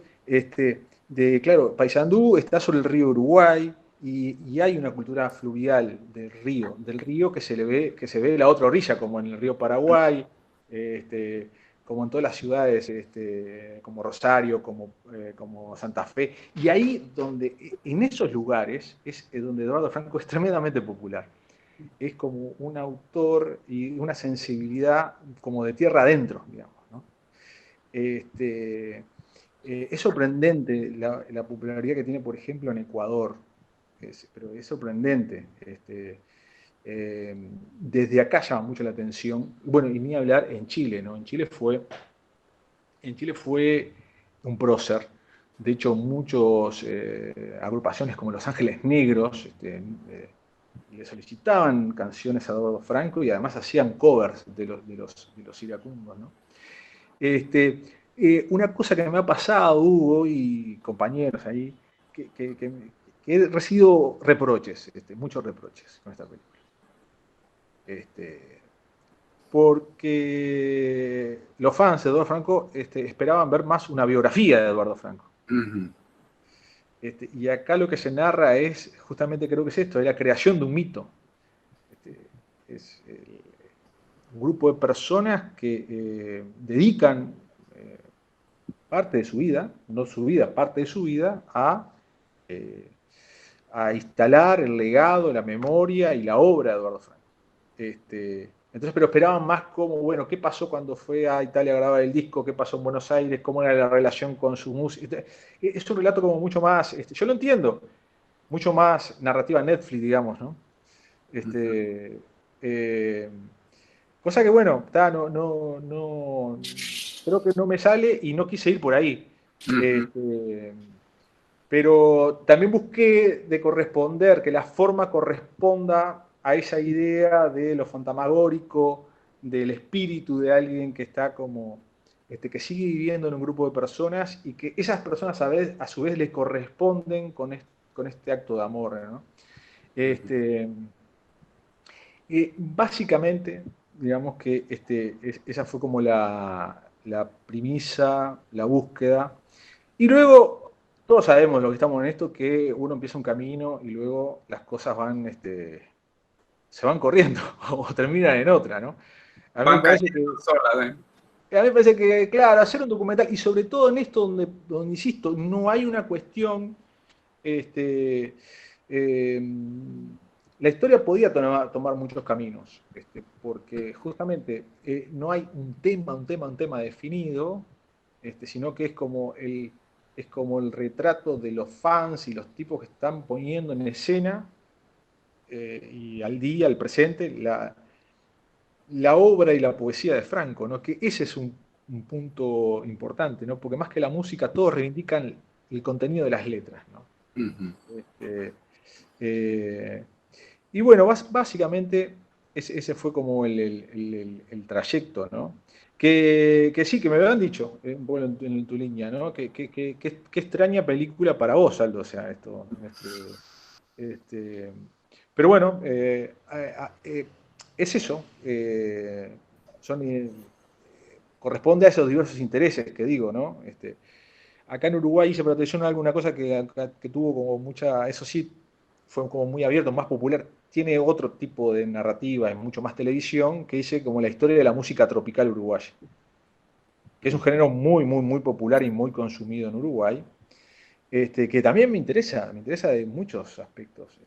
S8: claro, Paysandú está sobre el río Uruguay y hay una cultura fluvial del río que se ve de la otra orilla, como en el río Paraguay, como en todas las ciudades, como Rosario, como Santa Fe. Y ahí en esos lugares, es donde Eduardo Franco es tremendamente popular. Es como un autor y una sensibilidad como de tierra adentro, digamos, ¿no? Es sorprendente la popularidad que tiene, por ejemplo, en Ecuador, pero es sorprendente. Desde acá llama mucho la atención. Bueno, y ni hablar en Chile, ¿no? En Chile fue un prócer. De hecho, muchas agrupaciones como Los Ángeles Negros le solicitaban canciones a Eduardo Franco y además hacían covers de los iracundos, ¿no? Una cosa que me ha pasado, Hugo y compañeros ahí, que he recibido reproches, muchos reproches con esta película. Porque los fans de Eduardo Franco esperaban ver más una biografía de Eduardo Franco. Uh-huh. Y acá lo que se narra es, justamente creo que es esto, es la creación de un mito. Es un grupo de personas que dedican parte de su vida, no su vida, parte de su vida, a instalar el legado, la memoria y la obra de Eduardo Franco. Entonces, pero esperaban más como, bueno, ¿qué pasó cuando fue a Italia a grabar el disco? ¿Qué pasó en Buenos Aires? ¿Cómo era la relación con su música? Es un relato como mucho más, yo lo entiendo, mucho más narrativa Netflix, digamos, ¿no? Cosa que, bueno, creo que no me sale y no quise ir por ahí. Pero también busqué de corresponder, que la forma corresponda a esa idea de lo fantasmagórico, del espíritu de alguien que está como, que sigue viviendo en un grupo de personas y que esas personas a su vez le corresponden con este acto de amor, ¿no? Básicamente, digamos que esa fue como la premisa, la búsqueda. Y luego, todos sabemos, los que estamos en esto, que uno empieza un camino y luego las cosas se van corriendo o terminan en otra, ¿no? A mí me parece que, claro, hacer un documental, y sobre todo en esto donde insisto, no hay una cuestión la historia podía tomar muchos caminos, porque justamente no hay un tema definido, sino que es como el retrato de los fans y los tipos que están poniendo en escena y al presente, la obra y la poesía de Franco, ¿no? Que ese es un punto importante, ¿no? Porque más que la música, todos reivindican el contenido de las letras, ¿no? Y bueno, básicamente ese fue como el trayecto, ¿no? Que sí, que me lo han dicho, bueno, en tu línea, ¿no? Qué extraña película para vos, Aldo, o sea, esto. Pero bueno, es eso. Corresponde a esos diversos intereses que digo, ¿no? Acá en Uruguay hice protección a alguna cosa que tuvo como mucha, eso sí, fue como muy abierto, más popular. Tiene otro tipo de narrativa, es mucho más televisión, que dice como la historia de la música tropical uruguaya, que es un género muy, muy, muy popular y muy consumido en Uruguay, que también me interesa de muchos aspectos.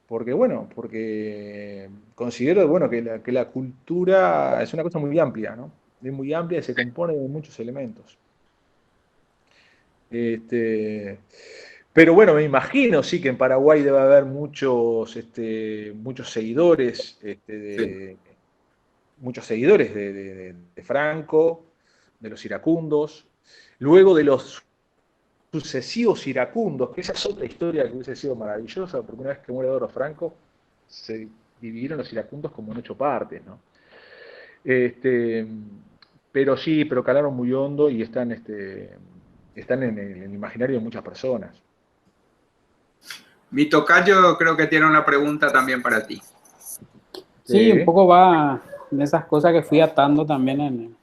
S8: Porque considero, bueno, que la cultura es una cosa muy amplia, ¿no? Es muy amplia y se compone de muchos elementos. Pero bueno, me imagino, sí, que en Paraguay debe haber muchos seguidores, muchos seguidores de Franco, de los iracundos, luego de los sucesivos iracundos, que esa es otra historia que hubiese sido maravillosa, porque una vez que muere Eduardo Franco, se dividieron los iracundos como en 8 partes, ¿no? Pero calaron muy hondo y están en el imaginario de muchas personas.
S2: Mi tocayo creo que tiene una pregunta también para ti.
S5: Sí, un poco va en esas cosas que fui atando también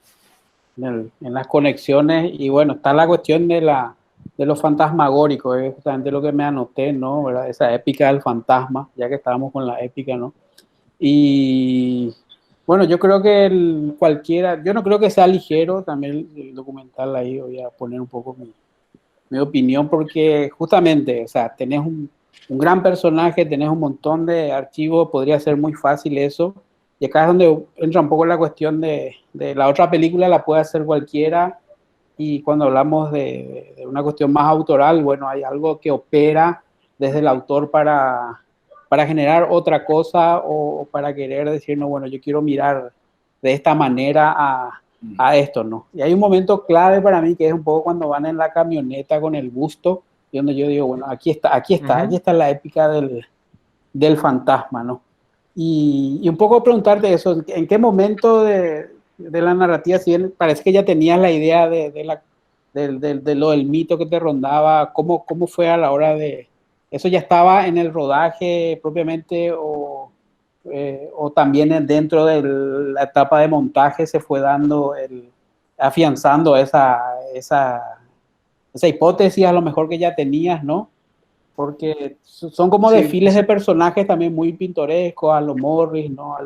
S5: en las conexiones. Y bueno, está la cuestión de lo fantasmagórico, es justamente lo que me anoté, ¿no? ¿Verdad? Esa épica del fantasma, ya que estábamos con la épica, ¿no? Y bueno, yo creo que yo no creo que sea ligero también el documental. Ahí voy a poner un poco mi opinión, porque justamente, o sea, tenés un gran personaje, tenés un montón de archivos, podría ser muy fácil eso, y acá es donde entra un poco la cuestión de la otra película, la puede hacer cualquiera, y cuando hablamos de una cuestión más autoral, bueno, hay algo que opera desde el autor para generar otra cosa o para querer decir, no, bueno, yo quiero mirar de esta manera a esto, ¿no? Y hay un momento clave para mí que es un poco cuando van en la camioneta con el busto, y donde yo digo, bueno, aquí está la épica del fantasma, ¿no? Y un poco preguntarte eso, ¿en qué momento de la narrativa, si bien parece que ya tenías la idea de lo del mito que te rondaba, cómo fue a la hora de... ¿Eso ya estaba en el rodaje propiamente o también dentro de la etapa de montaje se fue dando afianzando esa hipótesis a lo mejor que ya tenías, ¿no? Porque son como desfiles de personajes también muy pintorescos, a los Morris, ¿no? A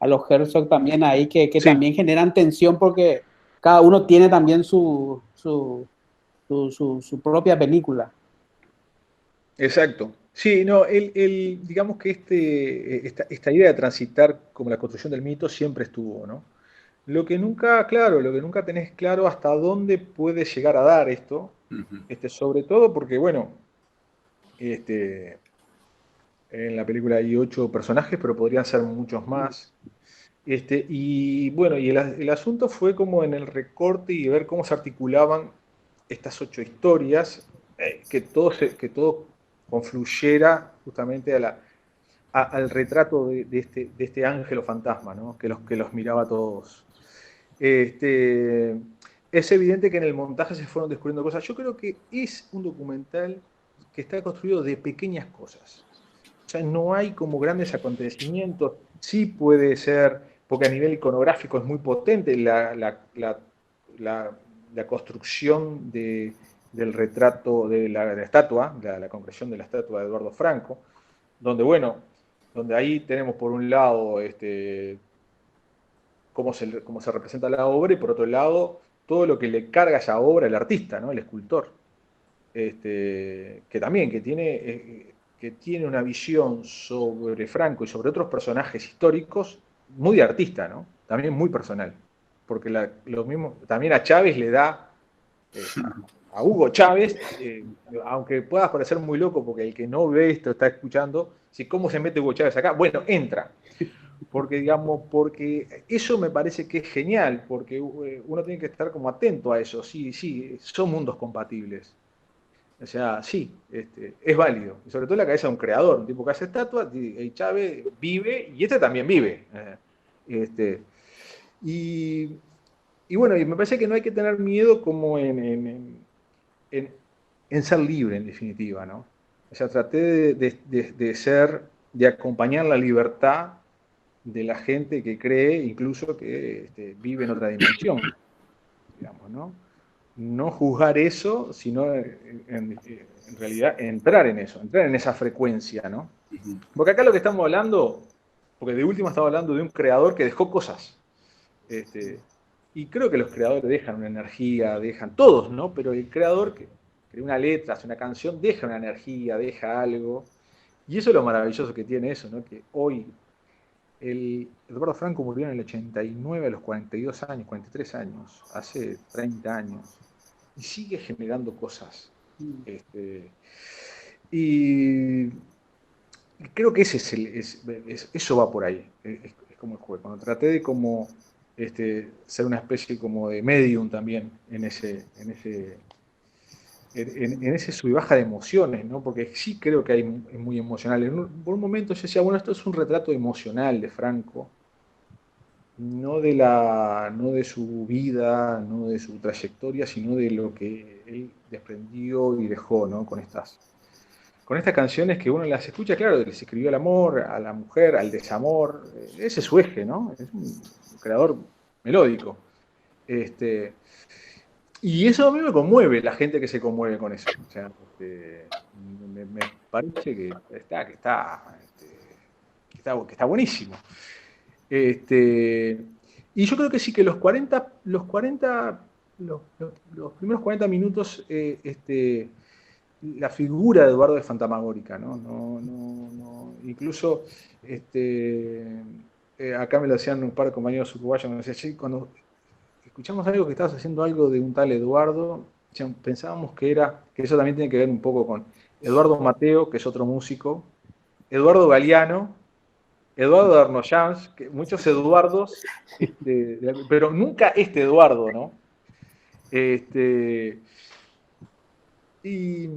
S5: los Herzog también ahí que también generan tensión porque cada uno tiene también su propia película.
S8: Exacto. Sí, no, digamos que esta idea de transitar como la construcción del mito siempre estuvo, ¿no? Lo que nunca tenés claro hasta dónde puede llegar a dar esto, sobre todo porque, bueno, en la película hay 8 personajes, pero podrían ser muchos más. Y bueno, y el asunto fue como en el recorte y ver cómo se articulaban estas 8 historias, que todo confluyera justamente al retrato de este ángel o fantasma, ¿no? que los miraba a todos. Es evidente que en el montaje se fueron descubriendo cosas. Yo creo que es un documental que está construido de pequeñas cosas. O sea, no hay como grandes acontecimientos. Sí puede ser, porque a nivel iconográfico es muy potente la construcción del retrato de la estatua, la concreción de la estatua de Eduardo Franco, donde ahí tenemos por un lado cómo se representa la obra y por otro lado todo lo que le carga esa obra el artista, ¿no? El escultor. que también que tiene una visión sobre Franco y sobre otros personajes históricos muy de artista, ¿no? También muy personal. Porque lo mismo, también a Chávez le da, a Hugo Chávez, aunque pueda parecer muy loco, porque el que no ve esto está escuchando, si cómo se mete Hugo Chávez acá, bueno, entra. Porque eso me parece que es genial, porque uno tiene que estar como atento a eso. Sí, son mundos compatibles. O sea, sí, es válido. Y sobre todo en la cabeza de un creador, un tipo que hace estatuas, y Chávez vive, y también vive. Y bueno, y me parece que no hay que tener miedo como en ser libre, en definitiva, ¿no? O sea, traté de acompañar la libertad de la gente que cree, incluso que vive en otra dimensión, digamos, ¿no? No juzgar eso, sino en realidad entrar en eso, entrar en esa frecuencia, ¿no? Porque acá lo que estamos hablando, porque de última estamos hablando de un creador que dejó cosas. Y creo que los creadores dejan una energía, dejan todos, ¿no? Pero el creador que crea una letra, hace una canción, deja una energía, deja algo. Y eso es lo maravilloso que tiene eso, ¿no? Que hoy Eduardo Franco murió en el 89 a los 42 años, 43 años, hace 30 años, y sigue generando cosas. Y creo que eso va por ahí, es como el juego. Cuando traté de como ser una especie como de medium también en ese sub y baja de emociones, ¿no? Porque sí creo que es muy emocional. Por un momento yo decía, bueno, esto es un retrato emocional de Franco, no de su vida, no de su trayectoria, sino de lo que él desprendió y dejó, ¿no? Con estas canciones que uno las escucha, claro, les escribió al amor, a la mujer, al desamor. Ese es su eje, ¿no? Es un creador melódico. Y eso a mí me conmueve, la gente que se conmueve con eso. O sea, me parece que está buenísimo. Y yo creo que sí, que los primeros 40 minutos, la figura de Eduardo es fantasmagórica, ¿no? Incluso, acá me lo decían un par de compañeros uruguayos, me decían, che, cuando escuchamos algo que estabas haciendo algo de un tal Eduardo, pensábamos que eso también tiene que ver un poco con Eduardo Mateo, que es otro músico, Eduardo Galeano, Eduardo Arnoyanz, muchos Eduardos, pero nunca este Eduardo, ¿no? Y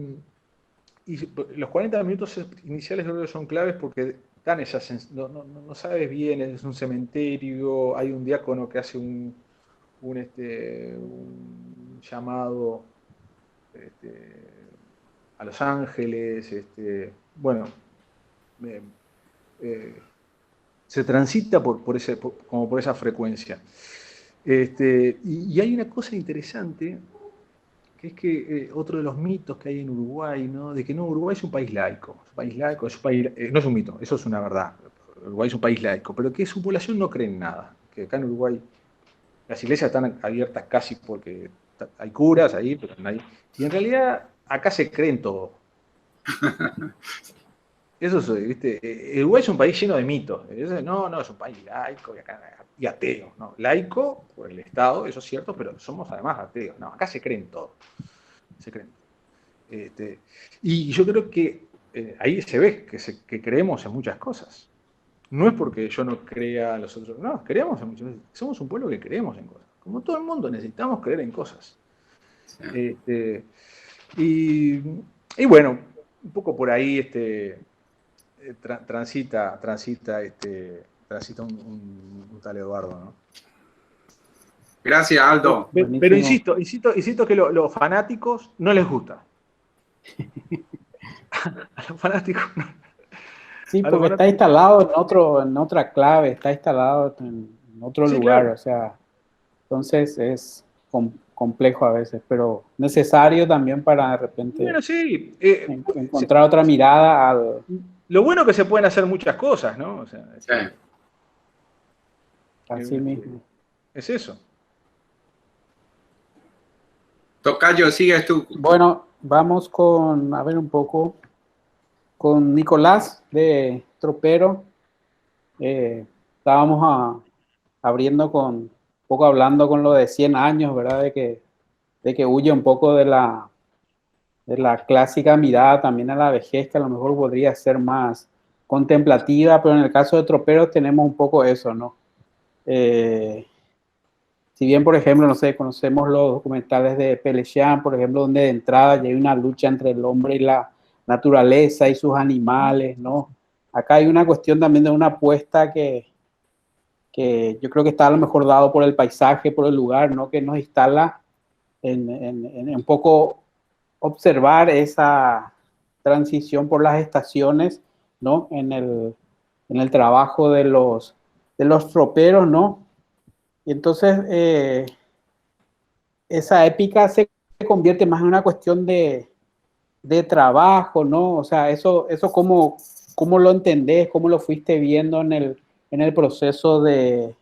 S8: los 40 minutos iniciales creo que son claves porque dan esa sensación, no sabes bien, es un cementerio, hay un diácono que hace un llamado a Los Ángeles, bueno, se transita por esa frecuencia. Y hay una cosa interesante, que es que otro de los mitos que hay en Uruguay, ¿no? De que no, Uruguay es un país laico, no es un mito, eso es una verdad. Uruguay es un país laico, pero que su población no cree en nada, que acá en Uruguay las iglesias están abiertas casi porque hay curas ahí, pero nadie. Y en realidad acá se cree en todo. Eso es, ¿viste? Uruguay es un país lleno de mitos. No, es un país laico y ateo, ¿no? Laico por el Estado, eso es cierto, pero somos además ateos. No, acá se cree en todo. Se creen. Y yo creo que ahí se ve que creemos en muchas cosas. No es porque yo no crea en los otros, no, creemos en muchas cosas. Somos un pueblo que creemos en cosas. Como todo el mundo necesitamos creer en cosas. Sí. Y bueno, un poco por ahí transita un tal Eduardo, ¿no?
S2: Gracias, Aldo.
S8: Pero insisto que los fanáticos no les gusta. A los fanáticos no.
S5: Sí, porque está instalado en otra clave, está instalado en otro lugar, claro. O sea, entonces es complejo a veces, pero necesario también para de repente encontrar otra mirada.
S8: Lo bueno es que se pueden hacer muchas cosas, ¿no? O sea,
S5: así mismo.
S8: Es eso.
S2: Tocayo, sigues tú.
S5: Bueno, vamos con, a ver un poco, con Nicolás de Tropero. Estábamos abriendo un poco hablando con lo de 100 años, ¿verdad? De que huye un poco de la clásica mirada también a la vejez, que a lo mejor podría ser más contemplativa, pero en el caso de Troperos tenemos un poco eso, ¿no? Si bien, por ejemplo, no sé, conocemos los documentales de Pelecian, por ejemplo, donde de entrada ya hay una lucha entre el hombre y la naturaleza y sus animales, ¿no? Acá hay una cuestión también de una apuesta que yo creo que está a lo mejor dado por el paisaje, por el lugar, ¿no? Que nos instala en un poco observar esa transición por las estaciones, ¿no? En el trabajo de los troperos, ¿no? Y entonces esa épica se convierte más en una cuestión de trabajo, ¿no? O sea, eso ¿cómo lo entendés? ¿Cómo lo fuiste viendo en el proceso del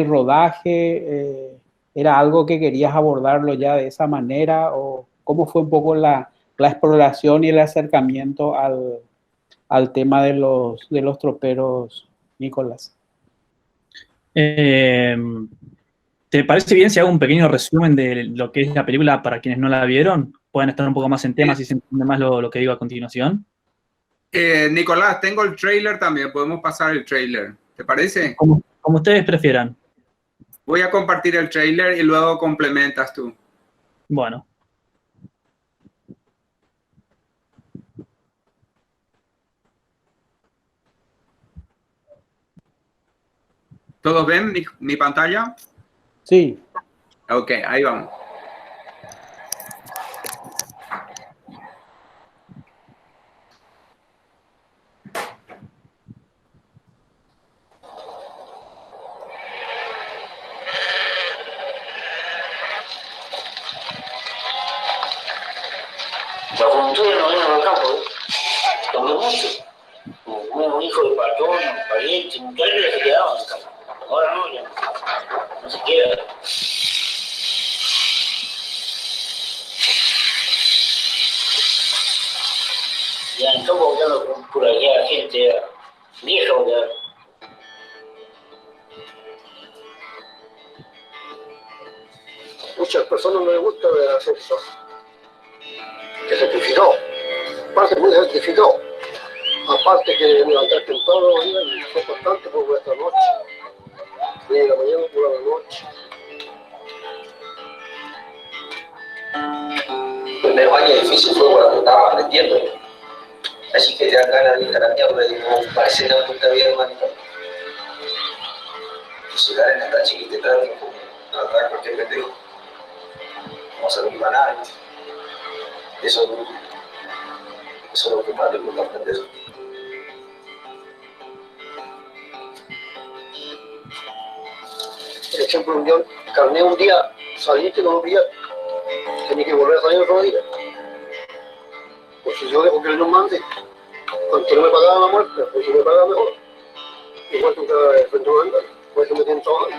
S5: rodaje? ¿Era algo que querías abordarlo ya de esa manera? ¿O cómo fue un poco la exploración y el acercamiento al tema de los troperos, Nicolás?
S7: ¿Te parece bien si hago un pequeño resumen de lo que es la película para quienes no la vieron? Pueden estar un poco más en temas y se entiende más lo que digo a continuación.
S2: Nicolás, tengo el trailer también, podemos pasar el trailer, ¿te parece?
S7: Como ustedes prefieran.
S2: Voy a compartir el trailer y luego complementas tú.
S7: Bueno.
S2: ¿Todos ven mi pantalla?
S5: Sí.
S2: Ok, ahí vamos.
S12: La juventud no viene al campo, cambió mucho. Un hijo de patrón, un pariente, un tal se quedaba en el campo. Ahora no, ya no se queda. Ya en el campo ya no por allá gente vieja, ya.
S13: Muchas personas no les gusta hacer eso. Que sacrificó, aparte muy sacrificado, aparte que levantar temprano los días y fue bastante por vuestra noche, de la mañana por la noche.
S12: El primer año difícil fue cuando estaba aprendiendo, así que te dan ganas de ir a la mierda y no parece una puta vida, hermanito. Si la arena está chiquita, claro, no atrae cualquier pendejo. No se lo iba a nadie. Eso es lo que más le gusta aprender.
S13: Por ejemplo, yo carné un día, saliste los días, tenía que volver a salir otro día. Pues si yo dejo que él nos mande, cuando no me pagaba la muerte, pues si me pagaba mejor. Igual que el frente de anda, pues me tienen trabajando.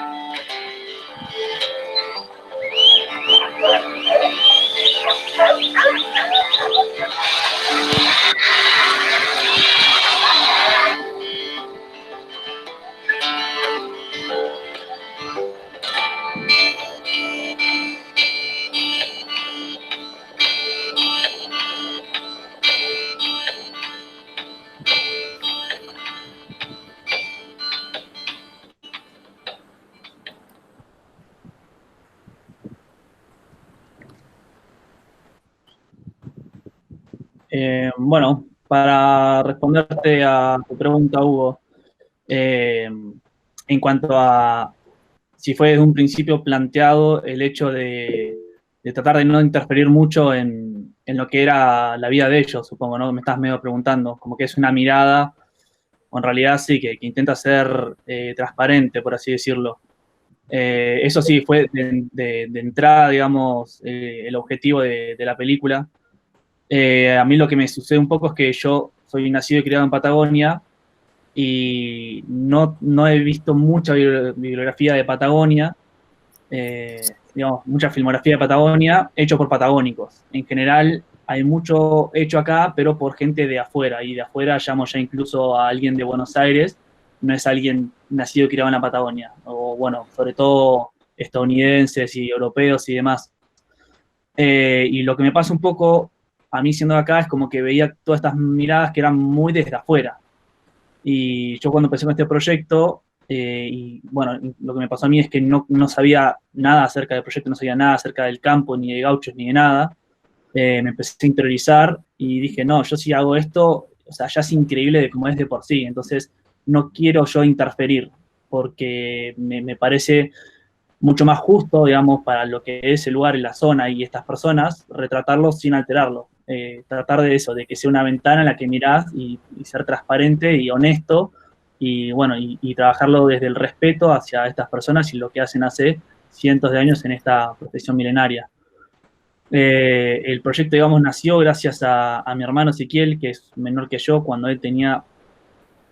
S7: Bueno, para responderte a tu pregunta, Hugo, en cuanto a si fue desde un principio planteado el hecho de tratar de no interferir mucho en lo que era la vida de ellos, supongo, ¿no? Me estás medio preguntando, como que es una mirada, o en realidad sí, que intenta ser transparente, por así decirlo. Eso sí, fue de entrada, digamos, el objetivo de la película. A mí lo que me sucede un poco es que yo soy nacido y criado en Patagonia y no he visto mucha bibliografía de Patagonia. digamos, mucha filmografía de Patagonia hecho por patagónicos. En general hay mucho hecho acá, pero por gente de afuera, y de afuera llamo ya incluso a alguien de Buenos Aires, no es alguien nacido y criado en la Patagonia, o bueno, sobre todo estadounidenses y europeos y demás. Y lo que me pasa un poco a mí siendo de acá es como que veía todas estas miradas que eran muy desde afuera. Y yo cuando empecé con este proyecto, y bueno, lo que me pasó a mí es que no sabía nada acerca del proyecto, no sabía nada acerca del campo, ni de gauchos, ni de nada. Me empecé a interiorizar y dije, no, yo si hago esto, o sea, ya es increíble de cómo es de por sí, entonces no quiero yo interferir, porque me parece mucho más justo, digamos, para lo que es el lugar y la zona y estas personas, retratarlo sin alterarlo. Tratar de eso, de que sea una ventana en la que mirás y ser transparente y honesto, y bueno, y trabajarlo desde el respeto hacia estas personas y lo que hacen hace cientos de años en esta profesión milenaria. El proyecto, digamos, nació gracias a mi hermano Ezequiel, que es menor que yo. Cuando él tenía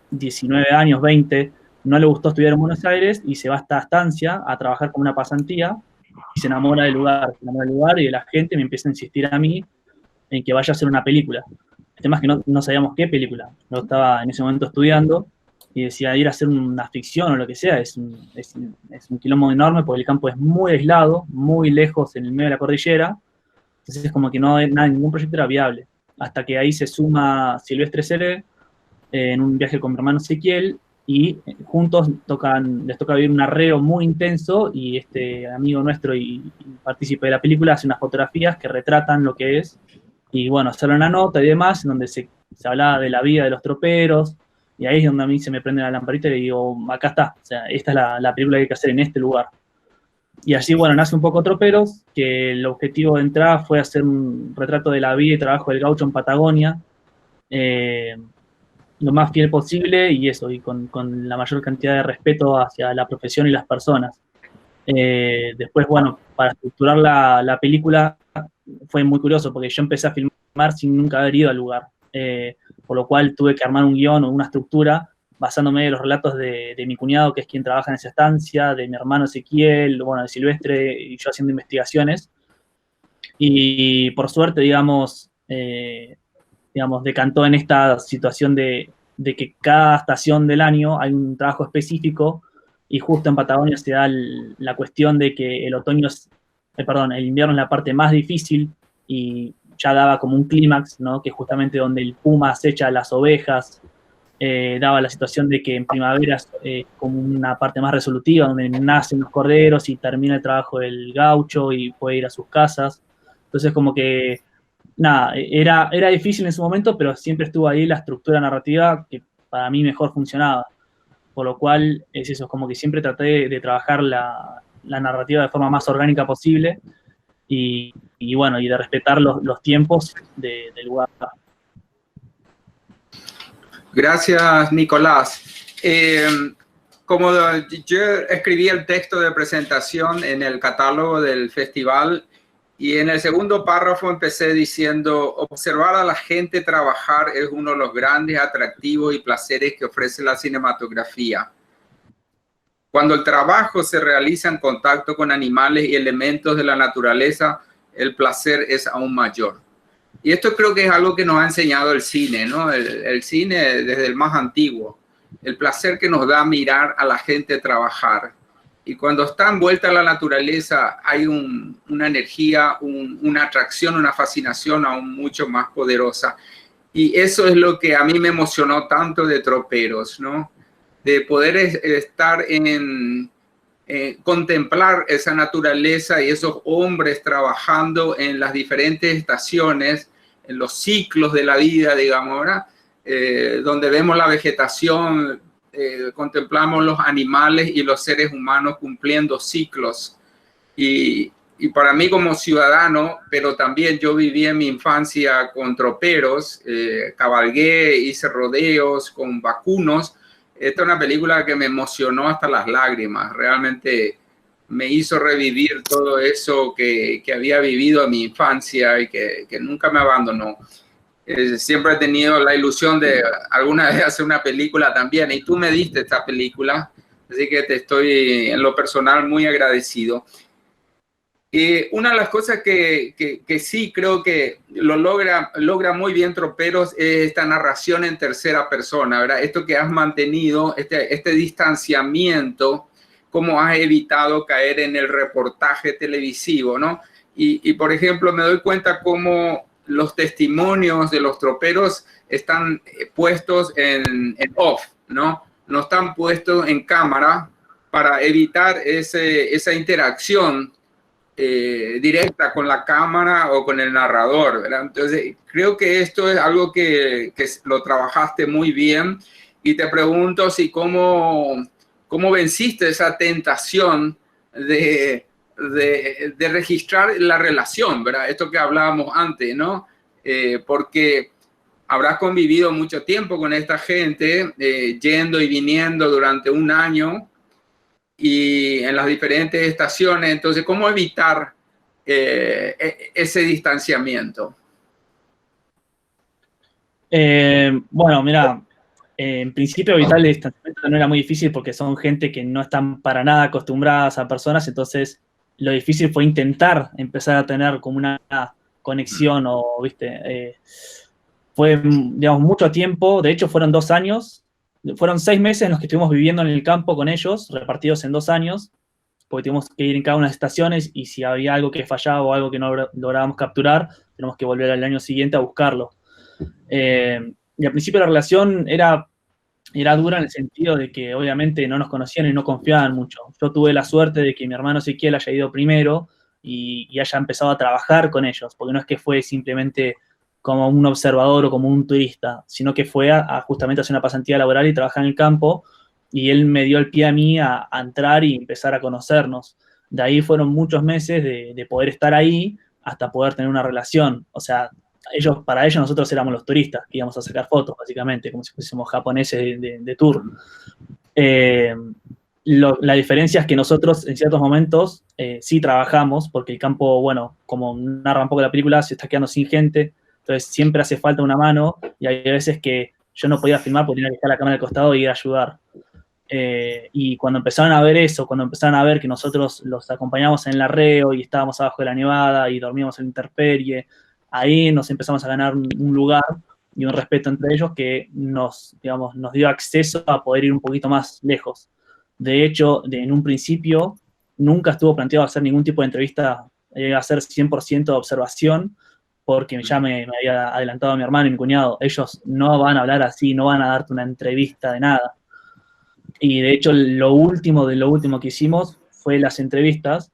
S7: 19 años, 20, no le gustó estudiar en Buenos Aires y se va a esta estancia a trabajar como una pasantía y se enamora del lugar, y de la gente. Me empieza a insistir a mí en que vaya a hacer una película. El tema es que no sabíamos qué película. Yo estaba en ese momento estudiando y decía, ir a hacer una ficción o lo que sea, es un quilombo enorme porque el campo es muy aislado, muy lejos en el medio de la cordillera. Entonces es como que ningún proyecto era viable. Hasta que ahí se suma Silvestre Cere en un viaje con mi hermano Ezequiel, y juntos les toca vivir un arreo muy intenso, y este amigo nuestro y partícipe de la película hace unas fotografías que retratan lo que es, y bueno, hacerle una nota y demás, en donde se hablaba de la vida de los troperos, y ahí es donde a mí se me prende la lamparita y le digo, acá está, o sea, esta es la película que hay que hacer en este lugar. Y así, bueno, nace un poco Troperos, que el objetivo de entrada fue hacer un retrato de la vida y trabajo del gaucho en Patagonia, lo más fiel posible, y eso, y con la mayor cantidad de respeto hacia la profesión y las personas. Después, bueno, para estructurar la película fue muy curioso, porque yo empecé a filmar sin nunca haber ido al lugar, por lo cual tuve que armar un guión o una estructura basándome en los relatos de mi cuñado, que es quien trabaja en esa estancia, de mi hermano Ezequiel, bueno, de Silvestre, y yo haciendo investigaciones. Y por suerte, digamos, decantó en esta situación de que cada estación del año hay un trabajo específico, y justo en Patagonia se da la cuestión de que el invierno es la parte más difícil, y ya daba como un clímax, ¿no? Que justamente donde el puma acecha a las ovejas, daba la situación de que en primavera es como una parte más resolutiva, donde nacen los corderos y termina el trabajo del gaucho y puede ir a sus casas. Entonces como que, nada, era difícil en su momento, pero siempre estuvo ahí la estructura narrativa que para mí mejor funcionaba. Por lo cual es eso, es como que siempre traté de trabajar la narrativa de forma más orgánica posible, y bueno, y de respetar los tiempos del lugar.
S2: Gracias, Nicolás. Como yo escribí el texto de presentación en el catálogo del festival, y en el segundo párrafo empecé diciendo, observar a la gente trabajar es uno de los grandes atractivos y placeres que ofrece la cinematografía. Cuando el trabajo se realiza en contacto con animales y elementos de la naturaleza, el placer es aún mayor. Y esto creo que es algo que nos ha enseñado el cine, ¿no? El cine desde el más antiguo. El placer que nos da mirar a la gente trabajar. Y cuando está envuelta la naturaleza, hay una energía, una atracción, una fascinación aún mucho más poderosa. Y eso es lo que a mí me emocionó tanto de Troperos, ¿no? De poder estar contemplar esa naturaleza y esos hombres trabajando en las diferentes estaciones, en los ciclos de la vida, digamos, ¿verdad? Donde vemos la vegetación, contemplamos los animales y los seres humanos cumpliendo ciclos. Y para mí como ciudadano, pero también yo viví en mi infancia con troperos, cabalgué, hice rodeos con vacunos. Esta es una película que me emocionó hasta las lágrimas. Realmente me hizo revivir todo eso que había vivido en mi infancia y que nunca me abandonó. Siempre he tenido la ilusión de alguna vez hacer una película también, y tú me diste esta película, así que te estoy en lo personal muy agradecido. Una de las cosas que sí creo que lo logra muy bien Troperos es esta narración en tercera persona, ¿verdad? Esto que has mantenido, este distanciamiento, cómo has evitado caer en el reportaje televisivo, ¿no? Y por ejemplo, me doy cuenta cómo los testimonios de los troperos están puestos en off, ¿no? No están puestos en cámara para evitar esa interacción directa con la cámara o con el narrador, ¿verdad? Entonces, creo que esto es algo que lo trabajaste muy bien, y te pregunto si cómo venciste esa tentación de registrar la relación, ¿verdad? Esto que hablábamos antes, ¿no? Porque habrás convivido mucho tiempo con esta gente, yendo y viniendo durante un año, y en las diferentes estaciones. Entonces, ¿cómo evitar ese distanciamiento?
S7: Bueno, mira, en principio evitar el distanciamiento no era muy difícil porque son gente que no están para nada acostumbradas a personas, entonces lo difícil fue intentar empezar a tener como una conexión o, viste, fue, digamos, mucho tiempo. De hecho, fueron 2 años. Fueron 6 meses en los que estuvimos viviendo en el campo con ellos, repartidos en 2 años, porque tuvimos que ir en cada una de las estaciones, y si había algo que fallaba o algo que no lográbamos capturar, tenemos que volver al año siguiente a buscarlo. Y al principio la relación era dura en el sentido de que obviamente no nos conocían y no confiaban mucho. Yo tuve la suerte de que mi hermano Ezequiel haya ido primero y haya empezado a trabajar con ellos, porque no es que fue simplemente como un observador o como un turista, sino que fue justamente a hacer una pasantía laboral y trabajar en el campo, y él me dio el pie a mí a entrar y empezar a conocernos. De ahí fueron muchos meses de poder estar ahí hasta poder tener una relación. O sea, para ellos nosotros éramos los turistas, que íbamos a sacar fotos, básicamente, como si fuésemos japoneses de tour. La diferencia es que nosotros en ciertos momentos sí trabajamos, porque el campo, bueno, como narra un poco la película, se está quedando sin gente. Entonces siempre hace falta una mano, y hay veces que yo no podía filmar porque tenía que dejar la cámara al costado y ir a ayudar. Y cuando empezaron a ver eso, cuando empezaron a ver que nosotros los acompañamos en el arreo y estábamos abajo de la nevada y dormíamos en la intemperie, ahí nos empezamos a ganar un lugar y un respeto entre ellos que nos dio acceso a poder ir un poquito más lejos. De hecho, en un principio nunca estuvo planteado hacer ningún tipo de entrevista, hacer 100% de observación, porque ya me había adelantado a mi hermano y mi cuñado. Ellos no van a hablar así, no van a darte una entrevista de nada. Y de hecho, lo último que hicimos fue las entrevistas,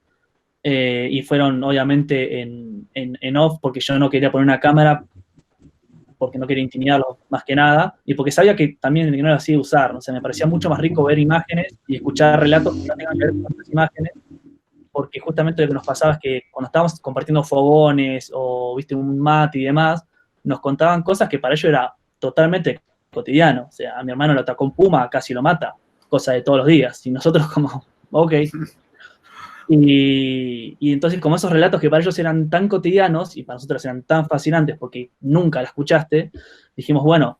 S7: y fueron obviamente en off, porque yo no quería poner una cámara, porque no quería intimidarlos más que nada, y porque sabía que también no era así de usar. O sea, me parecía mucho más rico ver imágenes y escuchar relatos que no tengan que ver con las imágenes, porque justamente lo que nos pasaba es que cuando estábamos compartiendo fogones o, viste, un mate y demás, nos contaban cosas que para ellos era totalmente cotidiano. O sea, a mi hermano lo atacó un puma, casi lo mata, cosa de todos los días, y nosotros como, ok. Y entonces, como esos relatos que para ellos eran tan cotidianos y para nosotros eran tan fascinantes porque nunca la escuchaste, dijimos, bueno,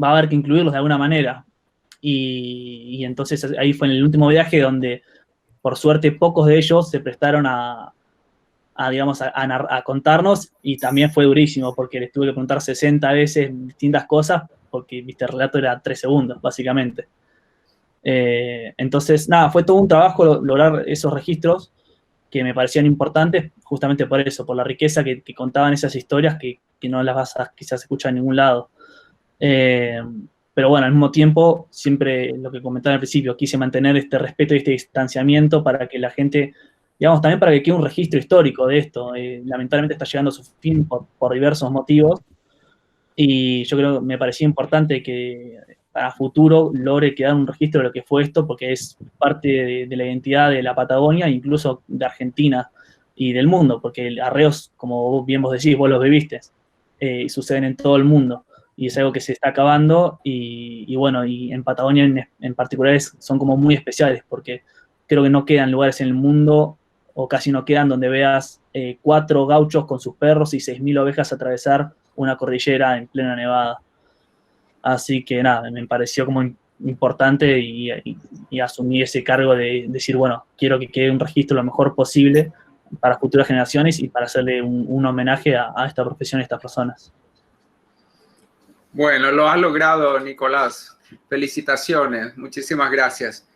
S7: va a haber que incluirlos de alguna manera. Y entonces ahí fue en el último viaje donde, por suerte, pocos de ellos se prestaron a contarnos, y también fue durísimo porque les tuve que preguntar 60 veces distintas cosas porque, viste, el relato era 3 segundos, básicamente. Entonces, nada, fue todo un trabajo lograr esos registros que me parecían importantes, justamente por eso, por la riqueza que contaban esas historias que no las vas a quizás escuchar en ningún lado. Pero bueno, al mismo tiempo, siempre lo que comentaba al principio, quise mantener este respeto y este distanciamiento para que la gente, digamos, también para que quede un registro histórico de esto. Lamentablemente está llegando a su fin por diversos motivos, y yo creo que me parecía importante que para futuro logre quedar un registro de lo que fue esto, porque es parte de la identidad de la Patagonia, incluso de Argentina y del mundo, porque arreos, como bien vos decís, vos los viviste, suceden en todo el mundo, y es algo que se está acabando, y bueno, y en Patagonia en particular son como muy especiales, porque creo que no quedan lugares en el mundo, o casi no quedan, donde veas 4 gauchos con sus perros y 6.000 ovejas atravesar una cordillera en plena nevada. Así que nada, me pareció como importante y asumí ese cargo de decir, bueno, quiero que quede un registro lo mejor posible para futuras generaciones y para hacerle un homenaje a esta profesión, a estas personas.
S2: Bueno, lo has logrado, Nicolás. Felicitaciones, muchísimas gracias.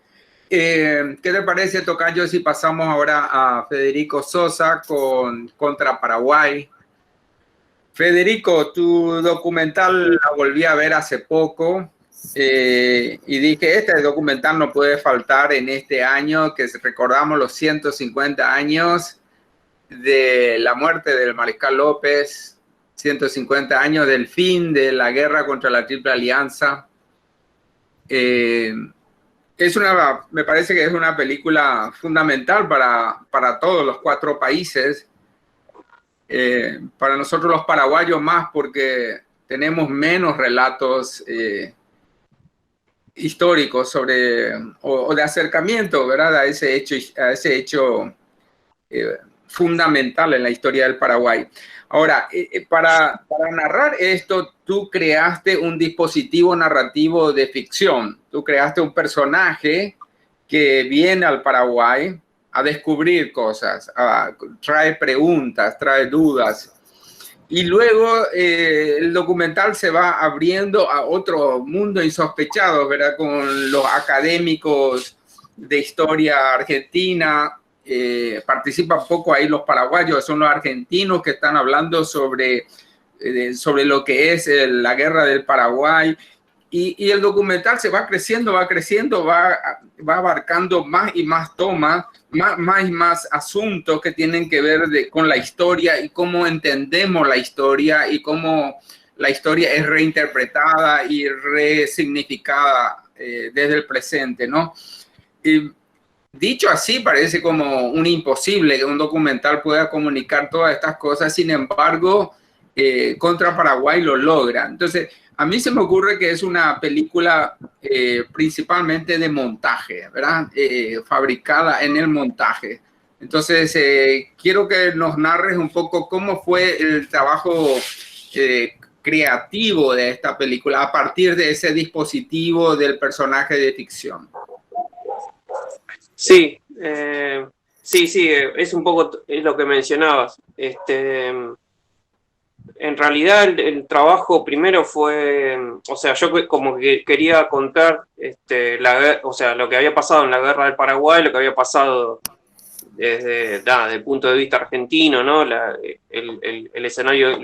S2: ¿Qué te parece, tocayo, si pasamos ahora a Federico Sosa con Contra Paraguay? Federico, tu documental la volví a ver hace poco y dije, este documental no puede faltar en este año que recordamos los 150 años de la muerte del Mariscal López, 150 años del fin de la guerra contra la Triple Alianza. Me parece que es una película fundamental para todos los 4 países. Para nosotros los paraguayos más, porque tenemos menos relatos históricos o de acercamiento, ¿verdad?, a ese hecho fundamental en la historia del Paraguay. Ahora, para narrar esto, tú creaste un dispositivo narrativo de ficción. Tú creaste un personaje que viene al Paraguay a descubrir cosas, trae preguntas, trae dudas. Y luego el documental se va abriendo a otro mundo insospechado, ¿verdad? Con los académicos de historia argentina. Participan poco ahí los paraguayos, son los argentinos que están hablando sobre lo que es la guerra del Paraguay. Y el documental se va creciendo, va abarcando más y más tomas, más y más asuntos que tienen que ver con la historia y cómo entendemos la historia y cómo la historia es reinterpretada y resignificada desde el presente, ¿no? Y dicho así, parece como un imposible que un documental pueda comunicar todas estas cosas, sin embargo, Contra Paraguay lo logra. Entonces, a mí se me ocurre que es una película principalmente de montaje, ¿verdad? Fabricada en el montaje. Entonces, quiero que nos narres un poco cómo fue el trabajo creativo de esta película a partir de ese dispositivo del personaje de ficción.
S9: Sí, sí, es un poco lo que mencionabas. En realidad el trabajo primero fue, o sea, yo como que quería contar lo que había pasado en la guerra del Paraguay, lo que había pasado desde el punto de vista argentino, ¿no? El escenario,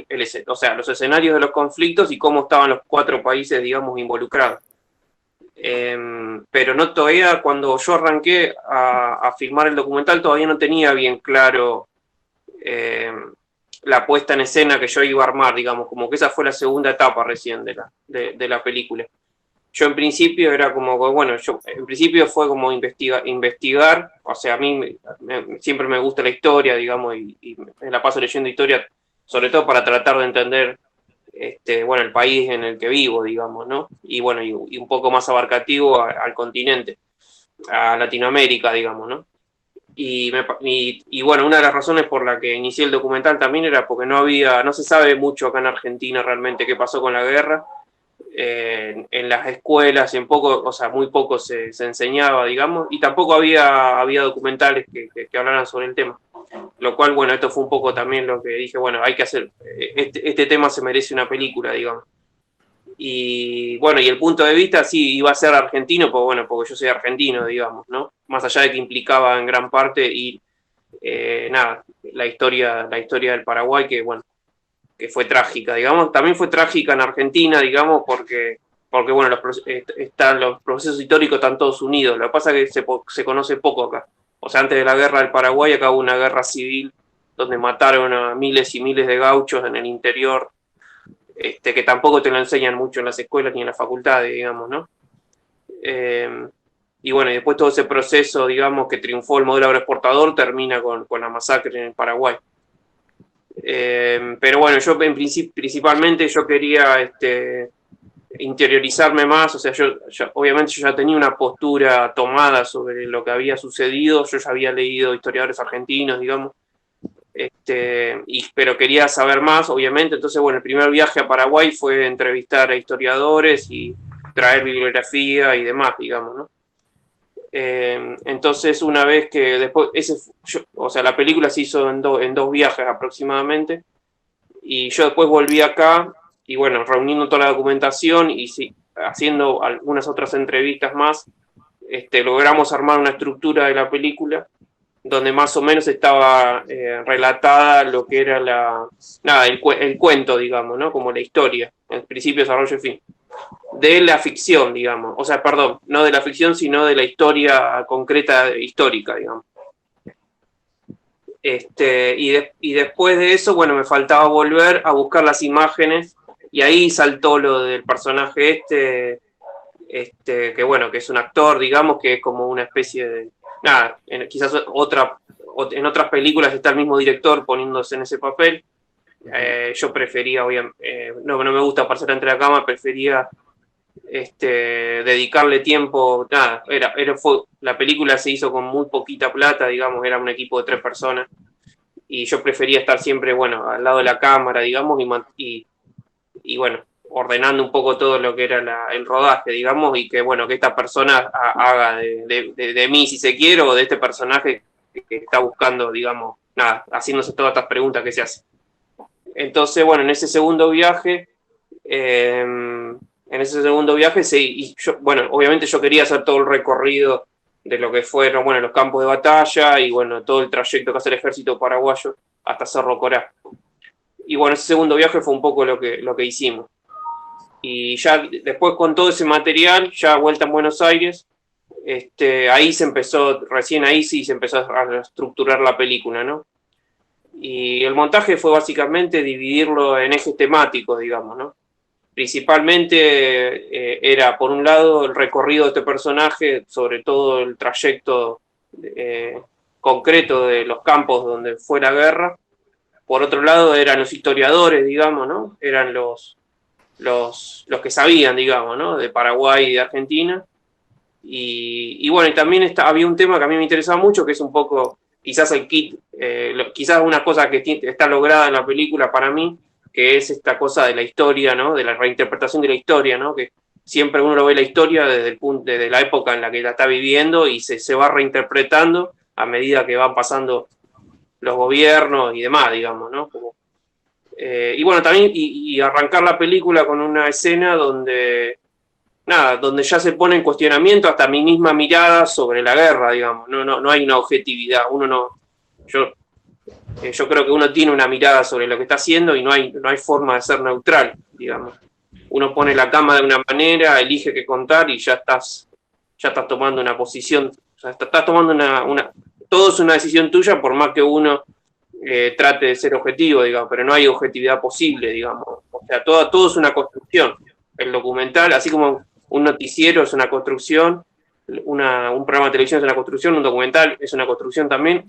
S9: o sea, los escenarios de los conflictos y cómo estaban los 4 países, digamos, involucrados. Pero no todavía, cuando yo arranqué a filmar el documental, todavía no tenía bien claro la puesta en escena que yo iba a armar, digamos, como que esa fue la segunda etapa recién de la película. Yo en principio era como, bueno, en principio fue como investigar, o sea, a mí siempre me gusta la historia, digamos, y me la paso leyendo historia, sobre todo para tratar de entender bueno, el país en el que vivo, digamos, ¿no? Y bueno, y un poco más abarcativo al continente, a Latinoamérica, digamos, ¿no? Y bueno, una de las razones por la que inicié el documental también era porque no se sabe mucho acá en Argentina realmente qué pasó con la guerra. En las escuelas, muy poco se enseñaba, digamos, y tampoco había documentales que hablaran sobre el tema. Lo cual, bueno, esto fue un poco también lo que dije, bueno, hay que hacer, este tema se merece una película, digamos. Y bueno, y el punto de vista sí iba a ser argentino, pues bueno, porque yo soy argentino, digamos, ¿no? Más allá de que implicaba en gran parte la historia del Paraguay, que bueno, que fue trágica, digamos. También fue trágica en Argentina, digamos, porque bueno, los procesos históricos están todos unidos. Lo que pasa es que se conoce poco acá. O sea, antes de la guerra del Paraguay, acá hubo una guerra civil donde mataron a miles y miles de gauchos en el interior, que tampoco te lo enseñan mucho en las escuelas ni en las facultades, digamos, ¿no? Y bueno, y después todo ese proceso, digamos, que triunfó el modelo agroexportador, termina con la masacre en el Paraguay. Pero bueno, yo principalmente yo quería interiorizarme más, o sea, obviamente yo ya tenía una postura tomada sobre lo que había sucedido, yo ya había leído historiadores argentinos, digamos, pero quería saber más, obviamente. Entonces, bueno, el primer viaje a Paraguay fue entrevistar a historiadores y traer bibliografía y demás, digamos, ¿no? Entonces, una vez que después, o sea, la película se hizo en 2 viajes aproximadamente, y yo después volví acá, y bueno, reuniendo toda la documentación y haciendo algunas otras entrevistas más, logramos armar una estructura de la película donde más o menos estaba relatada lo que era el cuento, digamos, ¿no? Como la historia, el principio, desarrollo y fin, de la ficción, digamos, o sea, perdón, no de la ficción, sino de la historia concreta, histórica, digamos. Y después de eso, bueno, me faltaba volver a buscar las imágenes, y ahí saltó lo del personaje que bueno, que es un actor, digamos, que es como una especie de, nada, quizás en otras películas está el mismo director poniéndose en ese papel. Yo prefería, obviamente, no me gusta aparecer entre la cama, prefería dedicarle tiempo, nada, la película se hizo con muy poquita plata, digamos, era un equipo de 3 personas, y yo prefería estar siempre, bueno, al lado de la cámara, digamos, y bueno, ordenando un poco todo lo que era el rodaje, digamos, y que, bueno, que esta persona haga de mí, si se quiere, o de este personaje que está buscando, digamos, nada, haciéndose todas estas preguntas que se hacen. Entonces, bueno, en ese segundo viaje, sí, bueno, obviamente yo quería hacer todo el recorrido de lo que fueron, bueno, los campos de batalla y, bueno, todo el trayecto que hace el ejército paraguayo hasta Cerro Corá. Y, bueno, ese segundo viaje fue un poco lo que hicimos. Y ya después, con todo ese material, ya vuelta en Buenos Aires, recién ahí sí se empezó a estructurar la película, ¿no? Y el montaje fue básicamente dividirlo en ejes temáticos, digamos, ¿no? Principalmente era, por un lado, el recorrido de este personaje, sobre todo el trayecto concreto de los campos donde fue la guerra. Por otro lado, eran los historiadores, digamos, ¿no? Eran los que sabían, digamos, ¿no? De Paraguay y de Argentina. Y bueno, y también había un tema que a mí me interesaba mucho, que es un poco, quizás el kit, quizás una cosa que está lograda en la película para mí, que es esta cosa de la historia, ¿no? De la reinterpretación de la historia, ¿no? Que siempre uno lo ve la historia desde la época en la que la está viviendo, y se va reinterpretando a medida que van pasando los gobiernos y demás, digamos, ¿no? Y bueno, también y arrancar la película con una escena donde ya se pone en cuestionamiento hasta mi misma mirada sobre la guerra, digamos. No hay una objetividad. Yo creo que uno tiene una mirada sobre lo que está haciendo y no hay forma de ser neutral, digamos. Uno pone la cama de una manera, elige qué contar y ya estás tomando una posición, o sea, estás tomando todo es una decisión tuya, por más que uno trate de ser objetivo, digamos, pero no hay objetividad posible, digamos. O sea, todo es una construcción. El documental, así como un noticiero es una construcción, un programa de televisión es una construcción, un documental es una construcción también,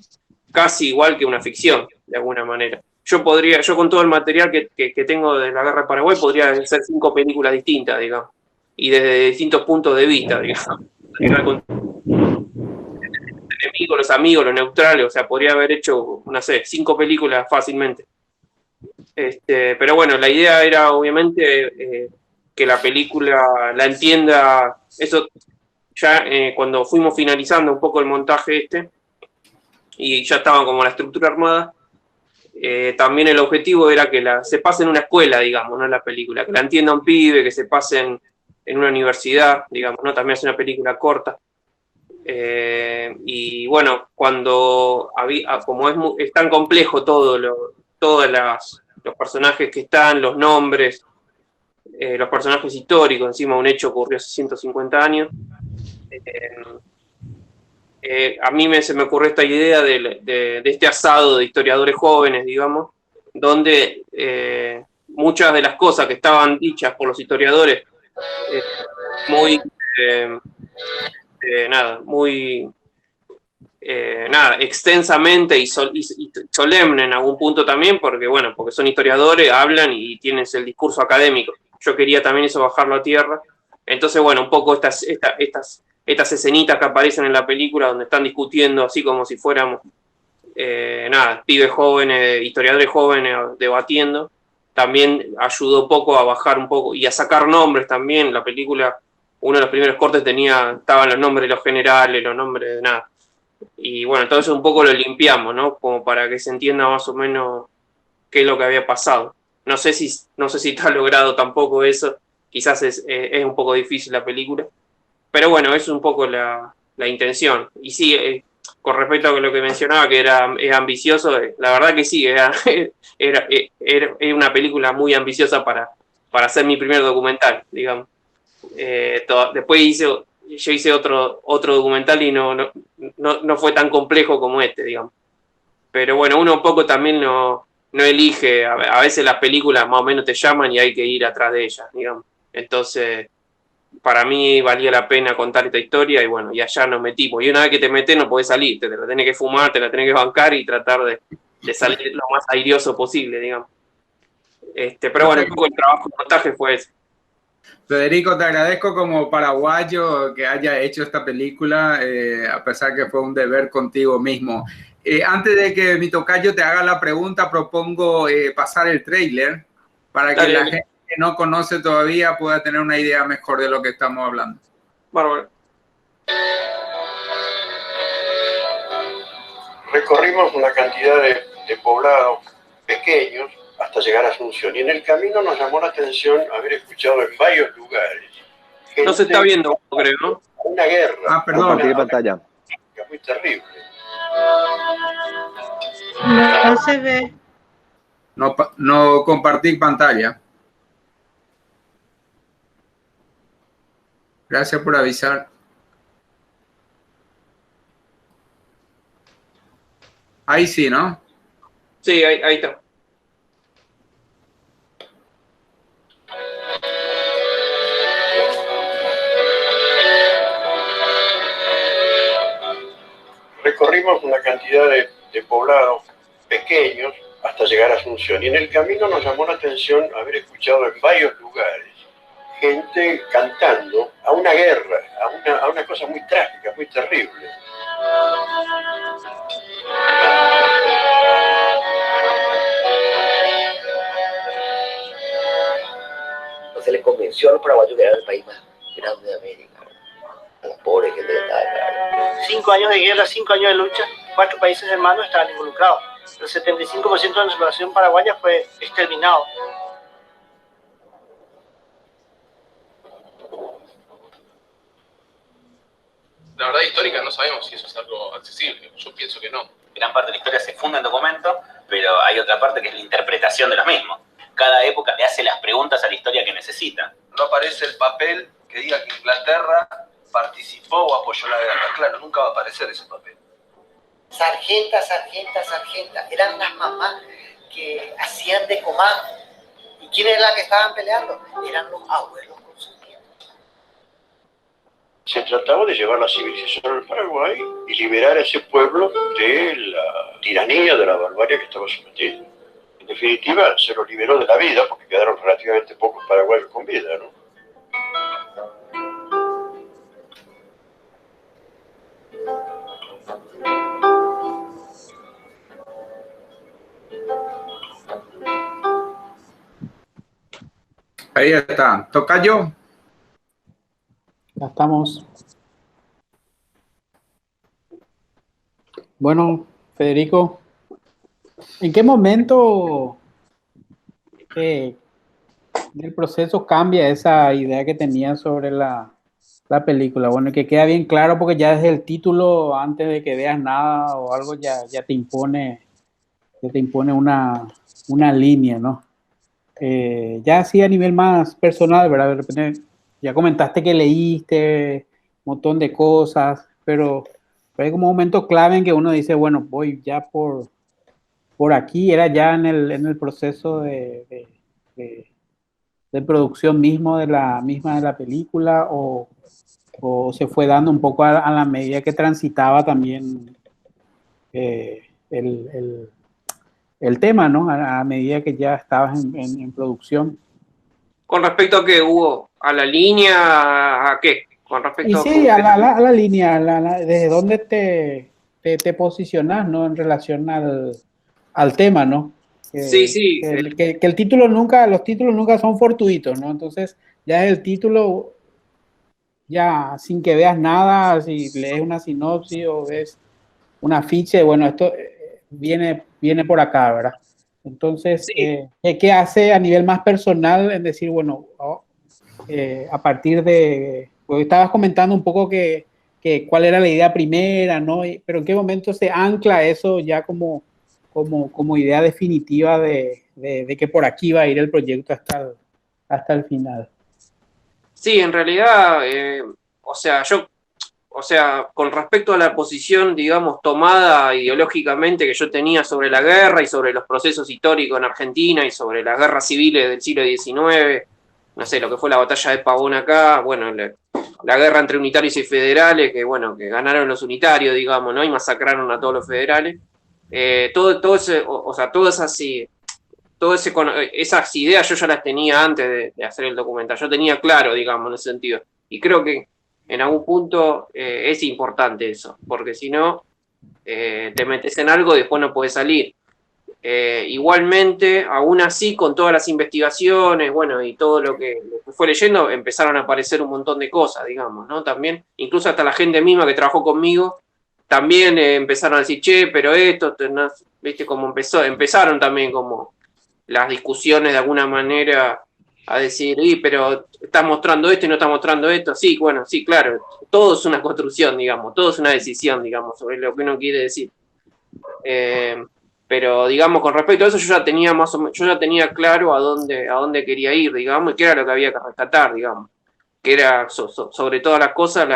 S9: casi igual que una ficción, de alguna manera. Yo con todo el material que tengo de la guerra de Paraguay, podría hacer 5 películas distintas, digamos, y desde distintos puntos de vista, digamos. El enemigo, los amigos, los neutrales, o sea, podría haber hecho, no sé, 5 películas fácilmente. Pero bueno, la idea era, obviamente, que la película la entienda, eso ya cuando fuimos finalizando un poco el montaje y ya estaba como la estructura armada, también el objetivo era que se pase en una escuela, digamos, no en la película, que la entienda un pibe, que se pase en una universidad, digamos, ¿no? También es una película corta. Y bueno, como es tan complejo todos los personajes que están, los nombres, los personajes históricos, encima un hecho ocurrió hace 150 años, a mí se me ocurrió esta idea de este asado de historiadores jóvenes, digamos, donde muchas de las cosas que estaban dichas por los historiadores muy extensamente y solemne en algún punto también, porque son historiadores, hablan y tienen el discurso académico. Yo quería también eso bajarlo a tierra. Entonces, un poco estas escenitas que aparecen en la película donde están discutiendo así como si fuéramos pibes jóvenes, historiadores jóvenes debatiendo, también ayudó poco a bajar un poco y a sacar nombres también. La película uno de los primeros cortes estaban los nombres de los generales, los nombres de nada. Y bueno, todo eso un poco lo limpiamos, ¿no? Como para que se entienda más o menos qué es lo que había pasado. No sé si está logrado tampoco eso, quizás es un poco difícil la película, pero bueno, es un poco la intención. Y sí, con respecto a lo que mencionaba, que es ambicioso, la verdad que sí, era una película muy ambiciosa para hacer mi primer documental, digamos. Después yo hice otro documental y no fue tan complejo como este, digamos. Pero bueno, uno un poco también no elige, a veces las películas más o menos te llaman y hay que ir atrás de ellas, digamos. Entonces, para mí valía la pena contar esta historia y bueno, y allá nos metimos. Y una vez que te metes no podés salir, te la tenés que fumar, te la tenés que bancar y tratar de salir lo más airioso posible, digamos. Pero bueno, un poco el trabajo de montaje fue ese.
S2: Federico, te agradezco como paraguayo que haya hecho esta película, a pesar que fue un deber contigo mismo. Antes de que mi tocayo te haga la pregunta, propongo pasar el tráiler para que la gente que no conoce todavía pueda tener una idea mejor de lo que estamos hablando.
S9: Bárbaro.
S13: Recorrimos una cantidad de poblados pequeños hasta llegar a Asunción. Y en el camino nos llamó la atención haber escuchado en varios lugares.
S9: No se está viendo, creo, ¿no?
S13: Una guerra.
S2: Ah, perdón.
S1: Compartir pantalla.
S13: Muy terrible.
S14: No se ve.
S2: No compartir pantalla. Gracias por avisar. Ahí sí, ¿no?
S9: Sí, ahí está.
S13: Recorrimos una cantidad de poblados pequeños hasta llegar a Asunción. Y en el camino nos llamó la atención haber escuchado en varios lugares gente cantando a una guerra, a una cosa muy trágica, muy terrible.
S15: No se les convenció a los paraguayos que era el país más grande de América. A los pobres que les da, claro.
S11: 5 años de guerra, 5 años de lucha, 4 países hermanos estaban involucrados. El 75% de la población paraguaya fue exterminado.
S16: La verdad histórica no sabemos si eso es algo accesible. Yo pienso que no.
S17: Gran parte de la historia se funda en documentos, pero hay otra parte que es la interpretación de los mismos. Cada época le hace las preguntas a la historia que necesita.
S12: No aparece el papel que diga que Inglaterra participó o apoyó la guerra. Claro, nunca va a aparecer ese papel.
S15: Sargenta, sargenta, sargenta. Eran las mamás que hacían de comando. ¿Y quién era la que estaban peleando? Eran los abuelos con sus nietos.
S13: Se trataba de llevar la civilización al Paraguay y liberar a ese pueblo de la tiranía, de la barbarie que estaba sometido. En definitiva, se lo liberó de la vida, porque quedaron relativamente pocos paraguayos con vida, ¿no?
S2: Ahí está. ¿Tocayo?
S5: Ya estamos. Bueno, Federico, ¿en qué momento del proceso cambia esa idea que tenías sobre la película? Bueno, que queda bien claro porque ya desde el título, antes de que veas nada o algo, ya te impone una línea, ¿no? Ya así a nivel más personal, ¿verdad? De repente ya comentaste que leíste un montón de cosas, pero hay como un momento clave en que uno dice, bueno, voy ya por aquí. ¿Era ya en el proceso de producción mismo de la película o se fue dando un poco a la medida que transitaba también el tema, ¿no? A medida que ya estabas en producción.
S9: ¿Con respecto a qué, Hugo? ¿A la línea? ¿A qué? Con respecto
S5: sí, a la línea, desde dónde te posicionas, ¿no? En relación al tema, ¿no?
S9: Sí.
S5: Que los títulos nunca son fortuitos, ¿no? Entonces, ya el título ya sin que veas nada, si lees una sinopsis o ves un afiche, bueno, esto viene por acá, ¿verdad? Entonces,
S9: Sí.
S5: ¿qué hace a nivel más personal en decir, bueno, a partir de, porque estabas comentando un poco que cuál era la idea primera, ¿no? Pero ¿en qué momento se ancla eso ya como idea definitiva de que por aquí va a ir el proyecto hasta el final?
S9: Sí, en realidad, con respecto a la posición, digamos, tomada ideológicamente que yo tenía sobre la guerra y sobre los procesos históricos en Argentina y sobre las guerras civiles del siglo XIX, no sé, lo que fue la batalla de Pavón acá, bueno, la guerra entre unitarios y federales, que bueno, que ganaron los unitarios, digamos, ¿no? Y masacraron a todos los federales. Esas ideas yo ya las tenía antes de hacer el documental. Yo tenía claro, digamos, en ese sentido. Y creo que en algún punto es importante eso, porque si no, te metes en algo y después no puedes salir. Igualmente, aún así, con todas las investigaciones, bueno, y todo lo que fue leyendo, empezaron a aparecer un montón de cosas, digamos, ¿no? También, incluso hasta la gente misma que trabajó conmigo, también empezaron a decir, che, pero esto, no, viste, como empezaron también como las discusiones de alguna manera a decir, pero está mostrando esto y no está mostrando esto. Sí, bueno, sí, claro, todo es una construcción, digamos, todo es una decisión, digamos, sobre lo que uno quiere decir. Pero, digamos, con respecto a eso, yo ya tenía claro a dónde quería ir, digamos, y qué era lo que había que rescatar, digamos, que era sobre todas las cosas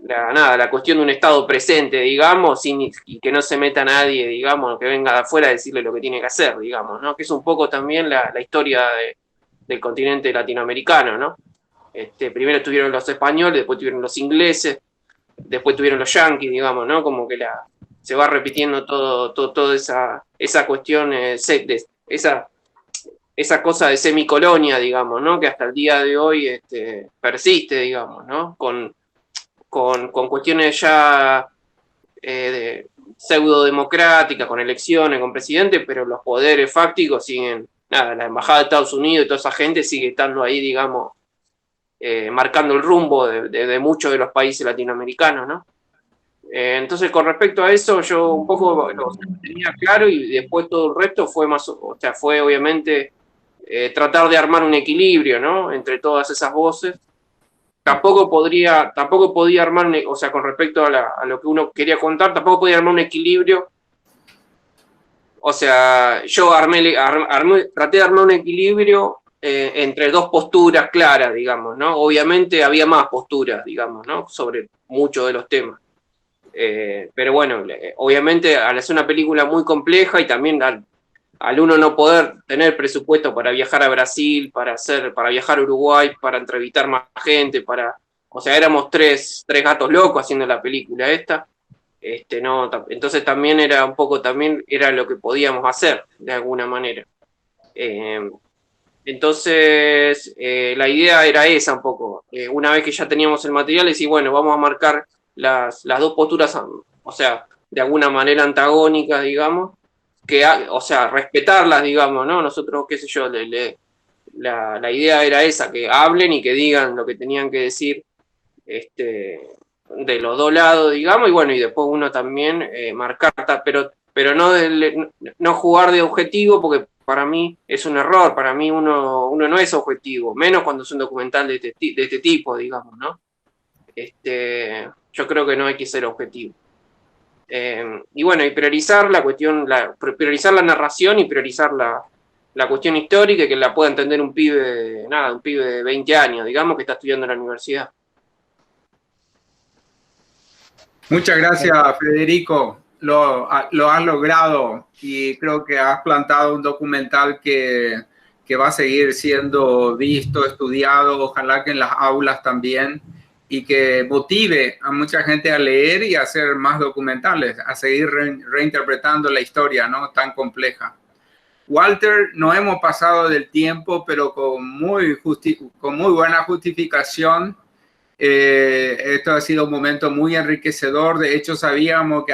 S9: la cuestión de un estado presente, digamos, y que no se meta nadie, digamos, que venga de afuera a decirle lo que tiene que hacer, digamos, ¿no? Que es un poco también la historia del continente latinoamericano, ¿no? Primero tuvieron los españoles, después tuvieron los ingleses, después tuvieron los yanquis, digamos, ¿no? Como que se va repitiendo toda esa cuestión, esa cosa de semicolonia, digamos, ¿no? Que hasta el día de hoy persiste, digamos, ¿no? Con cuestiones ya pseudo-democráticas, con elecciones, con presidente, pero los poderes fácticos siguen, nada, la embajada de Estados Unidos y toda esa gente sigue estando ahí, digamos, marcando el rumbo de muchos de los países latinoamericanos, ¿no? Entonces, con respecto a eso, yo un poco lo tenía claro y después todo el resto fue obviamente tratar de armar un equilibrio, ¿no? Entre todas esas voces. Tampoco podía armar, con respecto a lo que uno quería contar, tampoco podía armar un equilibrio. O sea, yo traté de armar un equilibrio entre dos posturas claras, digamos, ¿no? Obviamente había más posturas, digamos, ¿no? Sobre muchos de los temas. Pero bueno, obviamente al hacer una película muy compleja y también al uno no poder tener presupuesto para viajar a Brasil, para viajar a Uruguay, para entrevistar más gente, o sea, éramos tres gatos locos haciendo la película esta. No, entonces también era lo que podíamos hacer de alguna manera. Entonces la idea era esa un poco. Una vez que ya teníamos el material, decir, bueno, vamos a marcar las dos posturas, o sea, de alguna manera antagónicas, digamos, o sea, respetarlas, digamos, ¿no? Nosotros, qué sé yo, la idea era esa, que hablen y que digan lo que tenían que decir de los dos lados, digamos, y bueno, y después uno también marcar, pero no jugar de objetivo, porque para mí es un error, para mí uno no es objetivo, menos cuando es un documental de este tipo, digamos, ¿no? Yo creo que no hay que ser objetivo. Y bueno, y priorizar priorizar la narración y priorizar la cuestión histórica y que la pueda entender un pibe de 20 años, digamos, que está estudiando en la universidad.
S2: Muchas gracias, Federico. Lo has logrado y creo que has plantado un documental que va a seguir siendo visto, estudiado, ojalá que en las aulas también, y que motive a mucha gente a leer y a hacer más documentales, a seguir reinterpretando la historia, ¿no? Tan compleja. Walter, no hemos pasado del tiempo, pero con muy buena justificación. Esto ha sido un momento muy enriquecedor. De hecho, sabíamos que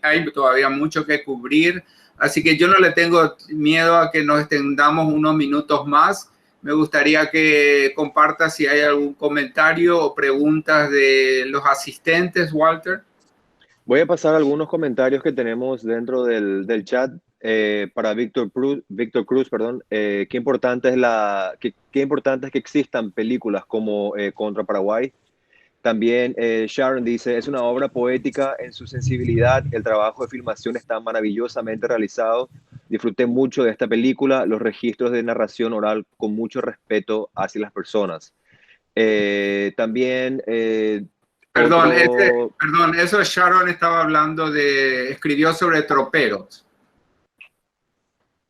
S2: hay todavía mucho que cubrir, así que yo no le tengo miedo a que nos extendamos unos minutos más. me gustaría que compartas si hay algún comentario o preguntas de los asistentes, Walter.
S1: Voy a pasar algunos comentarios que tenemos dentro del chat para Víctor Cruz, perdón. Qué importante es que existan películas como Contra Paraguay. También Sharon dice, es una obra poética en su sensibilidad, el trabajo de filmación está maravillosamente realizado, disfruté mucho de esta película, los registros de narración oral con mucho respeto hacia las personas. También...
S2: Perdón, eso Sharon estaba hablando de, escribió sobre troperos.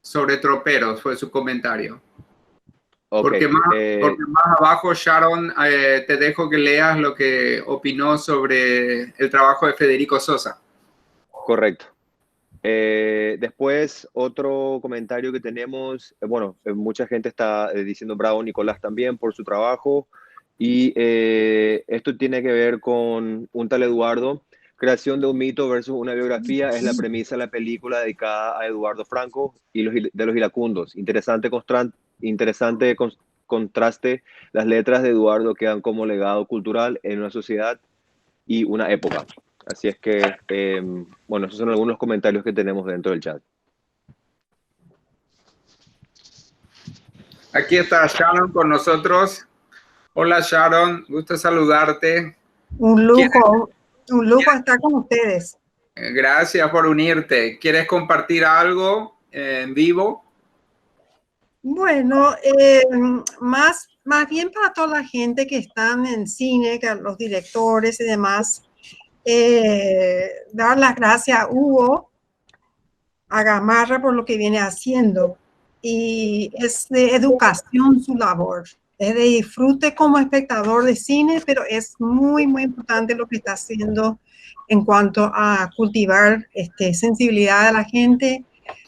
S2: Sobre troperos fue su comentario.
S1: Okay.
S2: Porque más abajo, Sharon, te dejo que leas lo que opinó sobre el trabajo de Federico Sosa.
S1: Correcto. Después, otro comentario que tenemos, bueno, mucha gente está diciendo bravo Nicolás también por su trabajo. Y esto tiene que ver con un tal Eduardo. Creación de un mito versus una biografía es la premisa de la película dedicada a Eduardo Franco y de los iracundos. Interesante contraste. Las letras de Eduardo quedan como legado cultural en una sociedad y una época. Así es que, bueno, esos son algunos comentarios que tenemos dentro del chat.
S2: Aquí está Sharon con nosotros. Hola Sharon, gusto saludarte.
S18: Un lujo estar con ustedes.
S2: Gracias por unirte. ¿Quieres compartir algo en vivo?
S18: Bueno, más bien para toda la gente que están en cine, que los directores y demás, dar las gracias a Hugo, a Gamarra por lo que viene haciendo. Y es de educación su labor. Es de disfrute como espectador de cine, pero es muy, muy importante lo que está haciendo en cuanto a cultivar sensibilidad de la gente.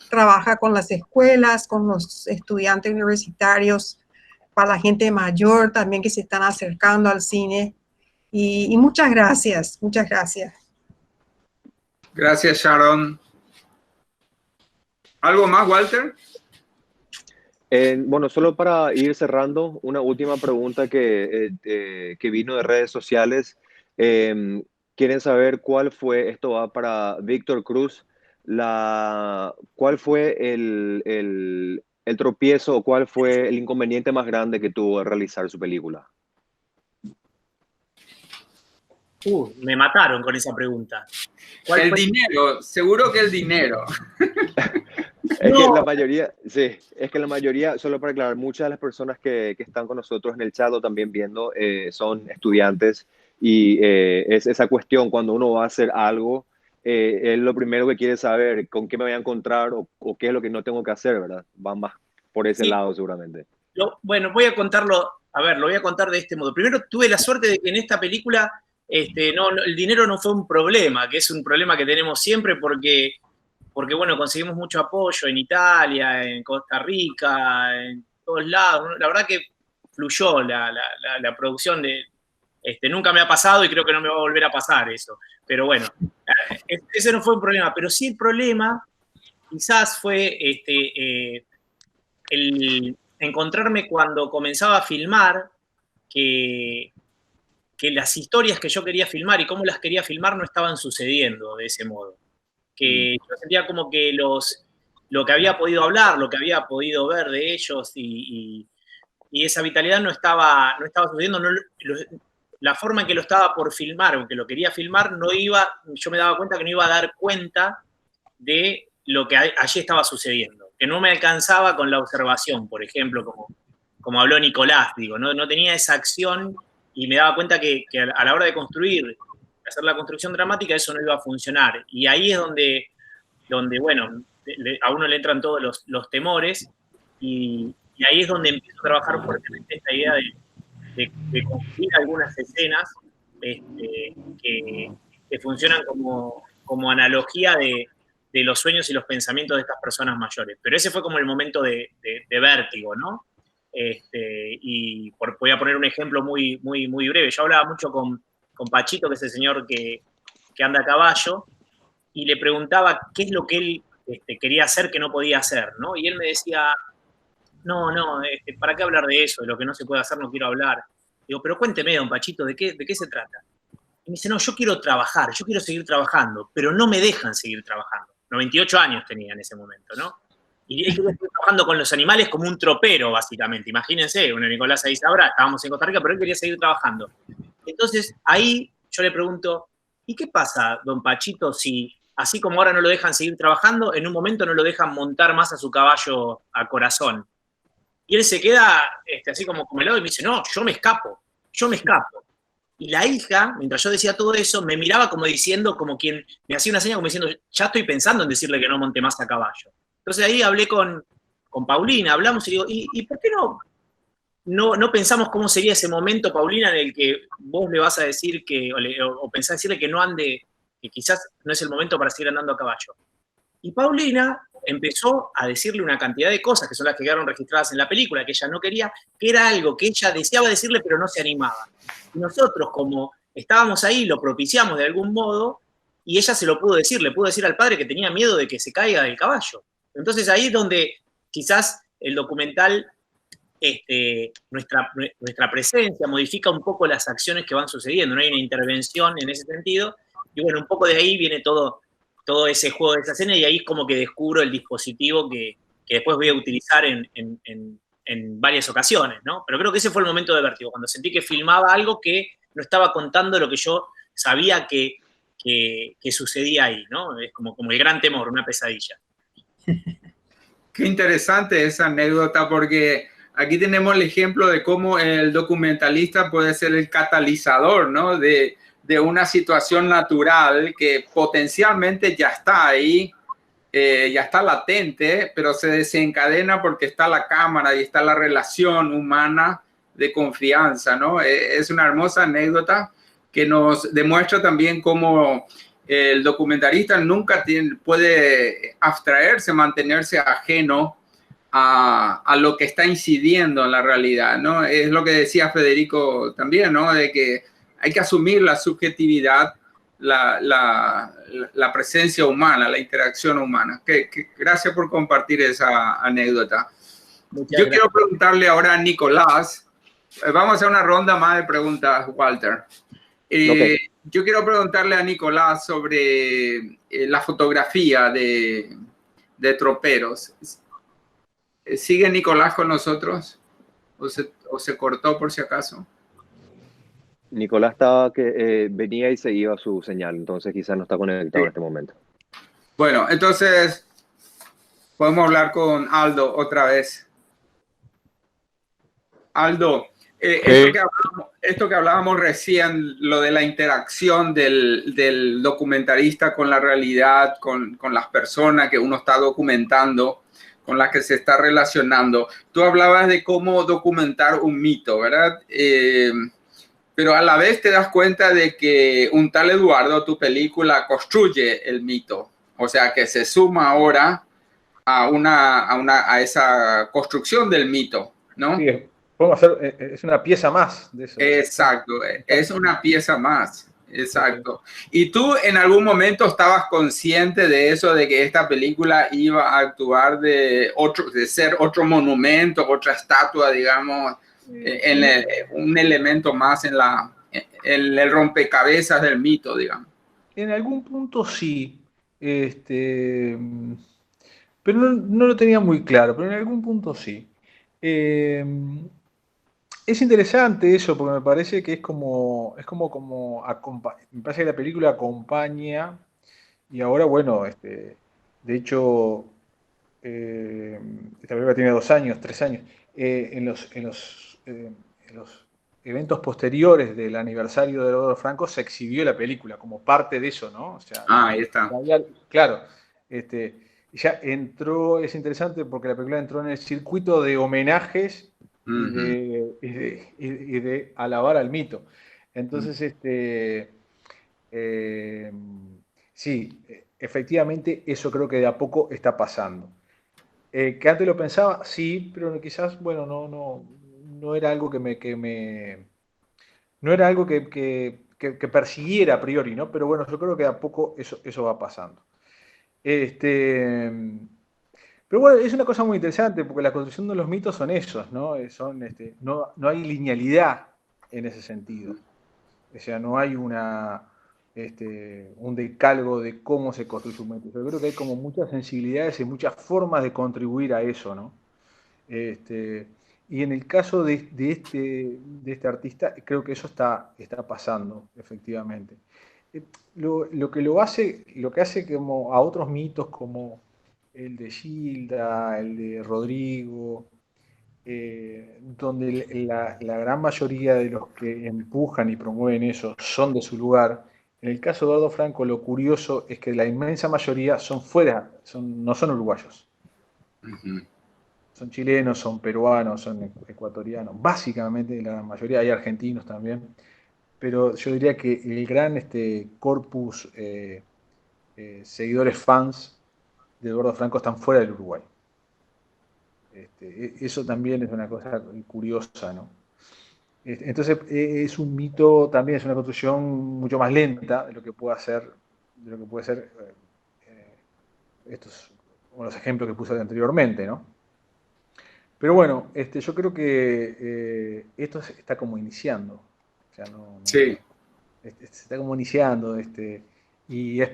S18: Trabaja con las escuelas, con los estudiantes universitarios, para la gente mayor también que se están acercando al cine. Y muchas gracias, muchas gracias.
S2: Gracias, Sharon. ¿Algo más, Walter?
S1: Bueno, solo para ir cerrando, una última pregunta que vino de redes sociales. Quieren saber cuál fue, esto va para Víctor Cruz, cuál fue el tropiezo o cuál fue el inconveniente más grande que tuvo al realizar su película.
S6: Me mataron con esa pregunta.
S2: El dinero, seguro que el dinero.
S1: Es que la mayoría, sí, es que la mayoría, solo para aclarar, muchas de las personas que están con nosotros en el chat o también viendo son estudiantes y es esa cuestión cuando uno va a hacer algo, es lo primero que quiere saber con qué me voy a encontrar o qué es lo que no tengo que hacer, ¿verdad? Va más por ese lado seguramente.
S6: Bueno, voy a contarlo, lo voy a contar de este modo. Primero tuve la suerte de que en esta película el dinero no fue un problema, que es un problema que tenemos siempre porque bueno, conseguimos mucho apoyo en Italia, en Costa Rica, en todos lados. La verdad que fluyó la producción nunca me ha pasado y creo que no me va a volver a pasar eso. Pero bueno, ese no fue un problema. Pero sí el problema quizás fue el encontrarme cuando comenzaba a filmar que las historias que yo quería filmar y cómo las quería filmar no estaban sucediendo de ese modo. Que yo sentía como que lo que había podido hablar, lo que había podido ver de ellos y esa vitalidad no estaba sucediendo. La forma en que lo estaba por filmar, aunque lo quería filmar, yo me daba cuenta que no iba a dar cuenta de lo que allí estaba sucediendo. Que no me alcanzaba con la observación, por ejemplo, como habló Nicolás, digo, no tenía esa acción y me daba cuenta que a la hora de hacer la construcción dramática, eso no iba a funcionar. Y ahí es donde bueno, a uno le entran todos los temores y ahí es donde empiezo a trabajar fuertemente esta idea de construir algunas escenas que funcionan como analogía de los sueños y los pensamientos de estas personas mayores. Pero ese fue como el momento de vértigo, ¿no? Y voy a poner un ejemplo muy, muy, muy breve. Yo hablaba mucho con Pachito, que es el señor que anda a caballo, y le preguntaba qué es lo que él quería hacer que no podía hacer, ¿no? Y él me decía, no, ¿para qué hablar de eso? De lo que no se puede hacer no quiero hablar. Digo, pero cuénteme, don Pachito, ¿de qué se trata? Y me dice, no, yo quiero trabajar, yo quiero seguir trabajando, pero no me dejan seguir trabajando. 98 años tenía en ese momento, ¿no? Y él quería seguir trabajando con los animales como un tropero, básicamente. Imagínense, bueno, Nicolás ahí sabrá, estábamos en Costa Rica, pero él quería seguir trabajando. Entonces, ahí yo le pregunto, ¿y qué pasa, don Pachito, si así como ahora no lo dejan seguir trabajando, en un momento no lo dejan montar más a su caballo a corazón? Y él se queda así como helado y me dice, no, yo me escapo. Y la hija, mientras yo decía todo eso, me miraba como diciendo, como quien me hacía una seña, como diciendo, ya estoy pensando en decirle que no monte más a caballo. Entonces ahí hablé con Paulina, hablamos y digo, ¿y por qué no pensamos cómo sería ese momento, Paulina, en el que vos le vas a decir o pensás decirle que no ande, que quizás no es el momento para seguir andando a caballo? Y Paulina empezó a decirle una cantidad de cosas que son las que quedaron registradas en la película, que ella no quería, que era algo que ella deseaba decirle, pero no se animaba. Y nosotros, como estábamos ahí, lo propiciamos de algún modo, y ella se lo pudo decir, le pudo decir al padre que tenía miedo de que se caiga del caballo. Entonces ahí es donde quizás el documental, nuestra presencia modifica un poco las acciones que van sucediendo, no hay una intervención en ese sentido, y bueno, un poco de ahí viene todo ese juego de esa escena, y ahí como que descubro el dispositivo que después voy a utilizar en varias ocasiones, ¿no? Pero creo que ese fue el momento de vértigo, cuando sentí que filmaba algo que no estaba contando lo que yo sabía que sucedía ahí, ¿no? Es como el gran temor, una pesadilla.
S2: Qué interesante esa anécdota, porque aquí tenemos el ejemplo de cómo el documentalista puede ser el catalizador, ¿no? de una situación natural que potencialmente ya está ahí, ya está latente, pero se desencadena porque está la cámara y está la relación humana de confianza, ¿no? Es una hermosa anécdota que nos demuestra también cómo el documentalista nunca puede abstraerse, mantenerse ajeno a lo que está incidiendo en la realidad, ¿no? Es lo que decía Federico también, ¿no? De que hay que asumir la subjetividad, la presencia humana, la interacción humana. Gracias por compartir esa anécdota. Yo quiero preguntarle ahora a Nicolás. Vamos a hacer una ronda más de preguntas, Walter.
S1: Okay.
S2: Yo quiero preguntarle a Nicolás sobre la fotografía de troperos. ¿Sigue Nicolás con nosotros? ¿O se cortó por si acaso?
S1: Nicolás estaba que venía y se iba su señal, entonces quizás no está conectado en este momento.
S2: Bueno, entonces podemos hablar con Aldo otra vez. Aldo, esto que hablábamos recién, lo de la interacción del documentalista con la realidad, con las personas que uno está documentando, con las que se está relacionando. Tú hablabas de cómo documentar un mito, ¿verdad? Pero a la vez te das cuenta de que un tal Eduardo, tu película, construye el mito. O sea, que se suma ahora a esa construcción del mito, ¿no?
S8: Sí, podemos hacer, es una pieza más de eso.
S2: Exacto, es una pieza más. Exacto. ¿Y tú en algún momento estabas consciente de eso, de que esta película iba a actuar de ser otro monumento, otra estatua, digamos, un elemento más en el rompecabezas del mito, digamos?
S8: En algún punto sí, pero no lo tenía muy claro, pero en algún punto sí. Es interesante eso, porque me parece que me parece que la película acompaña, y ahora, bueno, de hecho, esta película tiene 2 años, 3 años, en los eventos posteriores del aniversario de Eduardo Franco se exhibió la película como parte de eso, ¿no? O sea,
S2: ahí está.
S8: Claro, ya entró, es interesante porque la película entró en el circuito de homenajes y de alabar al mito. Entonces, sí, efectivamente eso creo que de a poco está pasando. Que antes lo pensaba, sí, pero quizás, bueno, no era algo no era algo que persiguiera a priori, ¿no? Pero bueno, yo creo que de a poco eso va pasando. Pero bueno, es una cosa muy interesante, porque la construcción de los mitos son esos, ¿no? No hay linealidad en ese sentido. O sea, no hay un decálogo de cómo se construye un mito. Yo creo que hay como muchas sensibilidades y muchas formas de contribuir a eso, ¿no? Y en el caso de este artista, creo que eso está pasando, efectivamente. Lo que hace como a otros mitos como el de Gilda, el de Rodrigo, donde la gran mayoría de los que empujan y promueven eso son de su lugar. En el caso de Eduardo Franco, lo curioso es que la inmensa mayoría son fuera, no son uruguayos. Son chilenos, son peruanos, son ecuatorianos, básicamente la mayoría, hay argentinos también, pero yo diría que el gran corpus seguidores fans de Eduardo Franco están fuera del Uruguay. Eso también es una cosa curiosa, ¿no? Entonces es un mito, también es una construcción mucho más lenta de lo que puede ser estos los ejemplos que puse anteriormente, ¿no? Pero bueno, yo creo que esto se está como iniciando. O sea,
S2: sí.
S8: Se está como iniciando, y es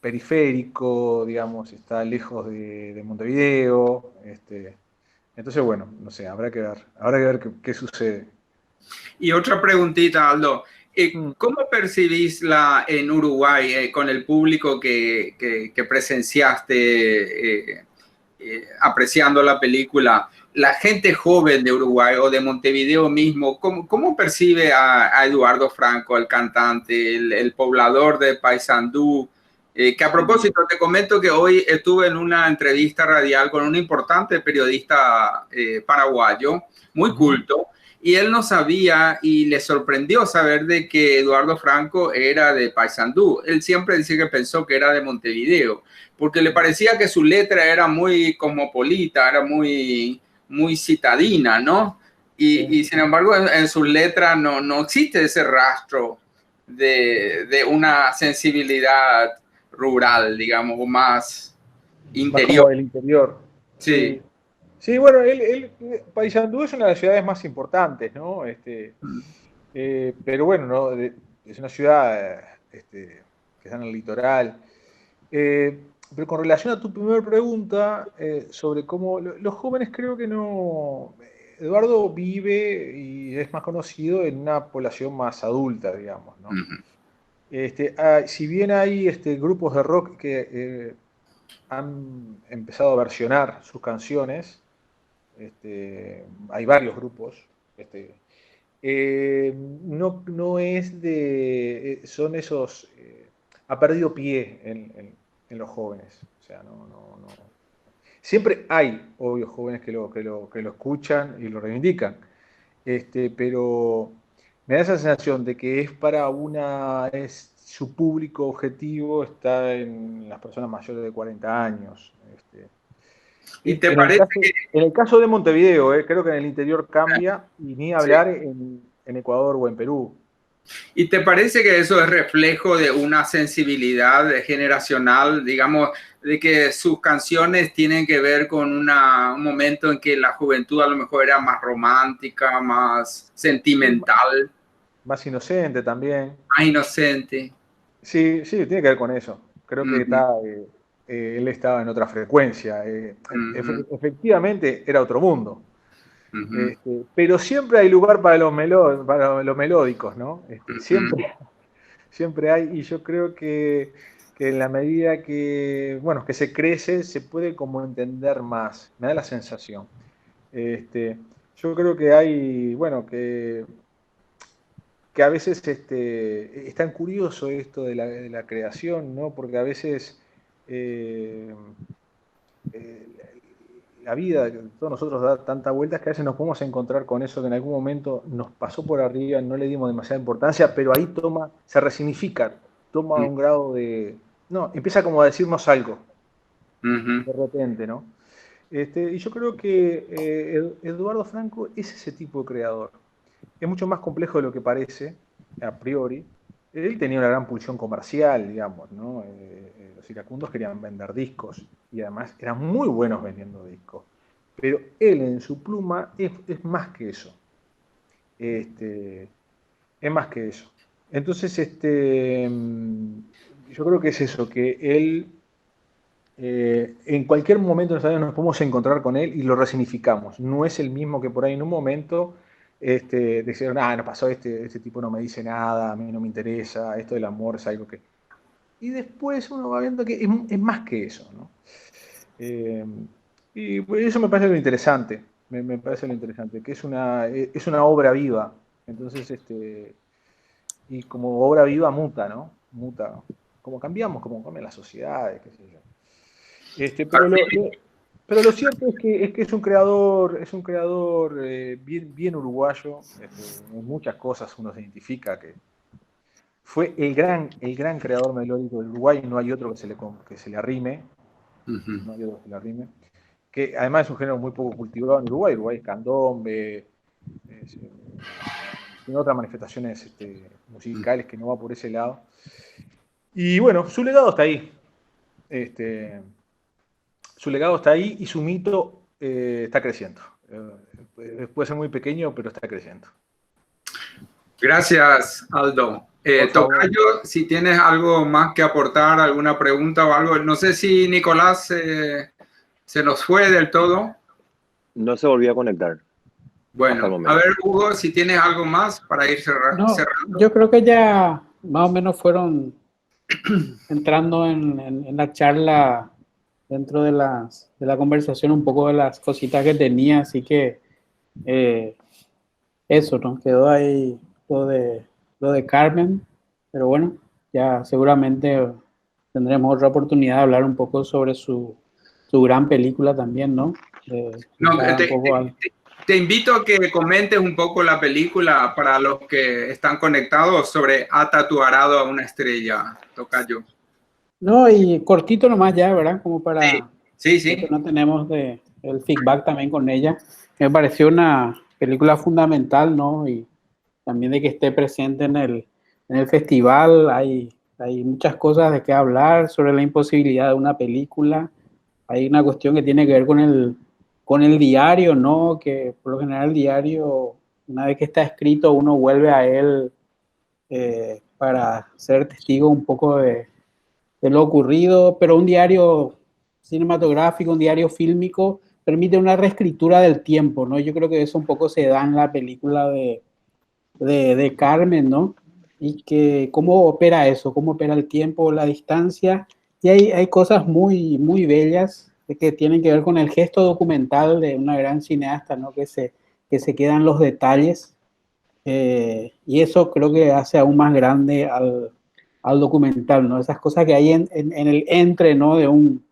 S8: periférico, digamos, está lejos de Montevideo. Entonces, bueno, no sé, habrá que ver qué sucede.
S2: Y otra preguntita, Aldo. ¿Cómo percibís en Uruguay, con el público que presenciaste apreciando la película, la gente joven de Uruguay o de Montevideo mismo, cómo percibe a Eduardo Franco, el cantante, el poblador de Paysandú? Que a propósito, te comento que hoy estuve en una entrevista radial con un importante periodista paraguayo, muy culto, y él no sabía y le sorprendió saber de que Eduardo Franco era de Paysandú. Él siempre dice que pensó que era de Montevideo, porque le parecía que su letra era muy cosmopolita, era muy citadina, ¿no? Y sin embargo, en sus letras no existe ese rastro de una sensibilidad rural, digamos, o más interior.
S8: Más del interior.
S2: Sí.
S8: Sí, bueno, Paysandú es una de las ciudades más importantes, ¿no? Pero bueno, ¿no? Es una ciudad que está en el litoral. Pero con relación a tu primera pregunta sobre cómo los jóvenes, creo que no. Eduardo vive y es más conocido en una población más adulta, digamos, ¿no? Si bien hay grupos de rock que han empezado a versionar sus canciones, hay varios grupos, no es son esos, ha perdido pie en los jóvenes, o sea, no. Siempre hay, obvio, jóvenes que lo escuchan y lo reivindican, pero me da esa sensación de que su público objetivo está en las personas mayores de 40 años.
S2: ¿Y te parece
S8: en el caso de Montevideo, creo que en el interior cambia, y ni hablar en Ecuador o en Perú.
S2: ¿Y te parece que eso es reflejo de una sensibilidad generacional, digamos, de que sus canciones tienen que ver con un momento en que la juventud a lo mejor era más romántica, más sentimental?
S8: Más inocente también.
S2: Más inocente.
S8: Sí, tiene que ver con eso. Creo que él estaba en otra frecuencia. Efectivamente, era otro mundo. Pero siempre hay lugar para los melódicos, ¿no? Siempre hay, y yo creo que en la medida que se crece, se puede como entender más. Me da la sensación. Yo creo que hay, que a veces es tan curioso esto de la creación, ¿no? Porque a veces la vida, todos nosotros da tantas vueltas que a veces nos podemos encontrar con eso que en algún momento nos pasó por arriba, no le dimos demasiada importancia, pero ahí se resignifica, toma un grado empieza como a decirnos algo, de repente, ¿no? Y yo creo que Eduardo Franco es ese tipo de creador. Es mucho más complejo de lo que parece, a priori. Él tenía una gran pulsión comercial, digamos, ¿no? O Los iracundos querían vender discos y además eran muy buenos vendiendo discos. Pero él en su pluma es más que eso. Es más que eso. Entonces, yo creo que es eso, que él, en cualquier momento nos podemos encontrar con él y lo resignificamos. No es el mismo que por ahí en un momento decían, no pasó este tipo no me dice nada, a mí no me interesa, esto del amor es algo que... Y después uno va viendo que es más que eso, ¿no? Y eso me parece lo interesante, me parece lo interesante, que es una obra viva. Entonces, y como obra viva muta, ¿no? Muta, como cambiamos, como cambian las sociedades, qué sé yo. Pero lo cierto es que es un creador bien uruguayo. En muchas cosas uno se identifica que fue el gran creador melódico del Uruguay, no hay otro que se le arrime. No hay otro que se le arrime. Que además es un género muy poco cultivado en Uruguay. Uruguay es candombe, tiene otras manifestaciones musicales que no va por ese lado. Y bueno, su legado está ahí. Su legado está ahí y su mito está creciendo. Puede ser muy pequeño, pero está creciendo.
S2: Gracias, Aldo. Tocayo, si tienes algo más que aportar, alguna pregunta o algo. No sé si Nicolás se nos fue del todo.
S1: No se volvió a conectar.
S2: Bueno, a ver, Hugo, si tienes algo más para ir cerrando.
S5: Yo creo que ya más o menos fueron entrando en la charla, dentro de la conversación, un poco de las cositas que tenía, así que eso, ¿no? Quedó ahí lo de Carmen, pero bueno, ya seguramente tendremos otra oportunidad de hablar un poco sobre su gran película también, ¿no?
S2: Te invito a que comentes un poco la película para los que están conectados sobre Ata tu arado a una estrella, Tocayo.
S5: No, y cortito nomás ya, ¿verdad? Como para...
S2: Sí.
S5: Que no tenemos el feedback también con ella. Me pareció una película fundamental, ¿no? Y también de que esté presente en el festival. Hay muchas cosas de qué hablar sobre la imposibilidad de una película. Hay una cuestión que tiene que ver con el diario, ¿no? Que por lo general el diario, una vez que está escrito, uno vuelve a él para ser testigo un poco de lo ocurrido, pero un diario cinematográfico, un diario fílmico, permite una reescritura del tiempo, ¿no? Yo creo que eso un poco se da en la película de Carmen, ¿no? Y que cómo opera eso, cómo opera el tiempo, la distancia, y hay cosas muy, muy bellas que tienen que ver con el gesto documental de una gran cineasta, ¿no? Que se quedan los detalles, y eso creo que hace aún más grande al documental, ¿no? Esas cosas que hay en el entre, ¿no? De un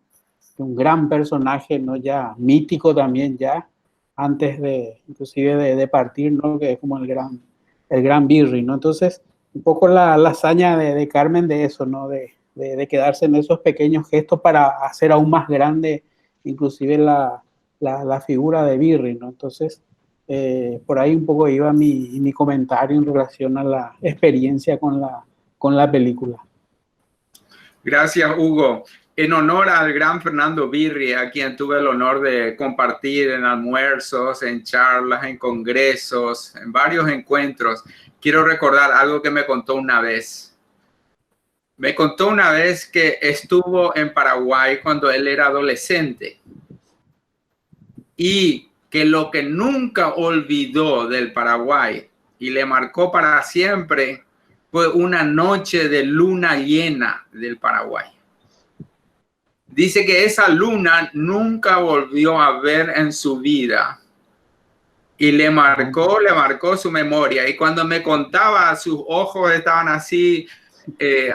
S5: gran personaje, ¿no? Ya mítico también, ya antes inclusive de partir, ¿no? Que es como el gran Birri, ¿no? Entonces, un poco la hazaña de Carmen de eso, ¿no? De quedarse en esos pequeños gestos para hacer aún más grande inclusive la figura de Birri, ¿no? Entonces, por ahí un poco iba mi comentario en relación a la experiencia con la película.
S2: Gracias, Hugo. En honor al gran Fernando Birri, a quien tuve el honor de compartir en almuerzos, en charlas, en congresos, en varios encuentros, quiero recordar algo que me contó una vez. Me contó una vez que estuvo en Paraguay cuando él era adolescente y que lo que nunca olvidó del Paraguay y le marcó para siempre fue una noche de luna llena del Paraguay. Dice que esa luna nunca volvió a ver en su vida y le marcó su memoria. Y cuando me contaba, sus ojos estaban así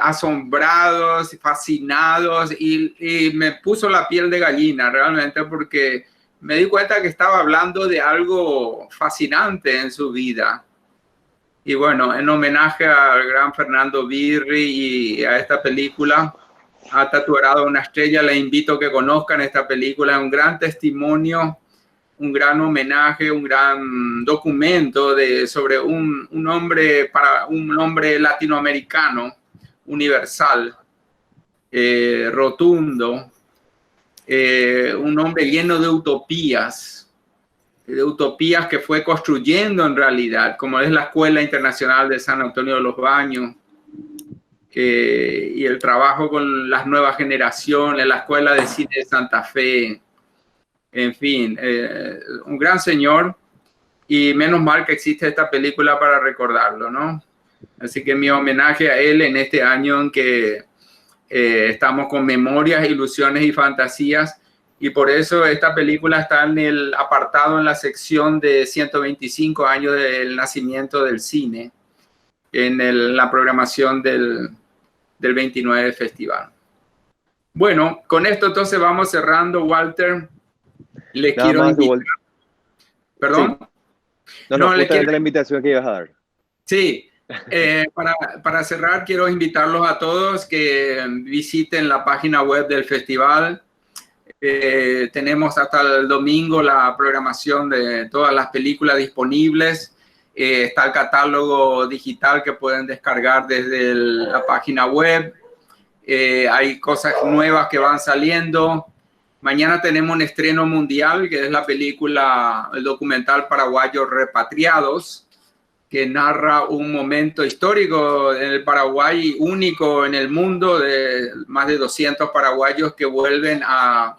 S2: asombrados, fascinados, y me puso la piel de gallina realmente, porque me di cuenta que estaba hablando de algo fascinante en su vida. Y bueno, en homenaje al gran Fernando Birri y a esta película, Ata tu arado a una estrella, le invito a que conozcan esta película. Es un gran testimonio, un gran homenaje, un gran documento sobre un hombre latinoamericano universal, rotundo, un hombre lleno de utopías que fue construyendo en realidad, como es la Escuela Internacional de San Antonio de los Baños, y el trabajo con las nuevas generaciones, la Escuela de Cine de Santa Fe, en fin, un gran señor, y menos mal que existe esta película para recordarlo, ¿no? Así que mi homenaje a él en este año en que estamos con memorias, ilusiones y fantasías, y por eso esta película está en el apartado, en la sección de 125 años del nacimiento del cine, en la programación del 29 Festival. Bueno, con esto entonces vamos cerrando, Walter. Le quiero invitar. ¿Perdón?
S1: Sí. No,
S2: le quiero
S1: la invitación que ibas a dar.
S2: Sí, para cerrar quiero invitarlos a todos que visiten la página web del festival. Tenemos hasta el domingo la programación de todas las películas disponibles. Está el catálogo digital que pueden descargar desde la página web. Hay cosas nuevas que van saliendo. Mañana tenemos un estreno mundial, que es la película, el documental Paraguayos Repatriados, que narra un momento histórico en el Paraguay, único en el mundo, de más de 200 paraguayos que vuelven al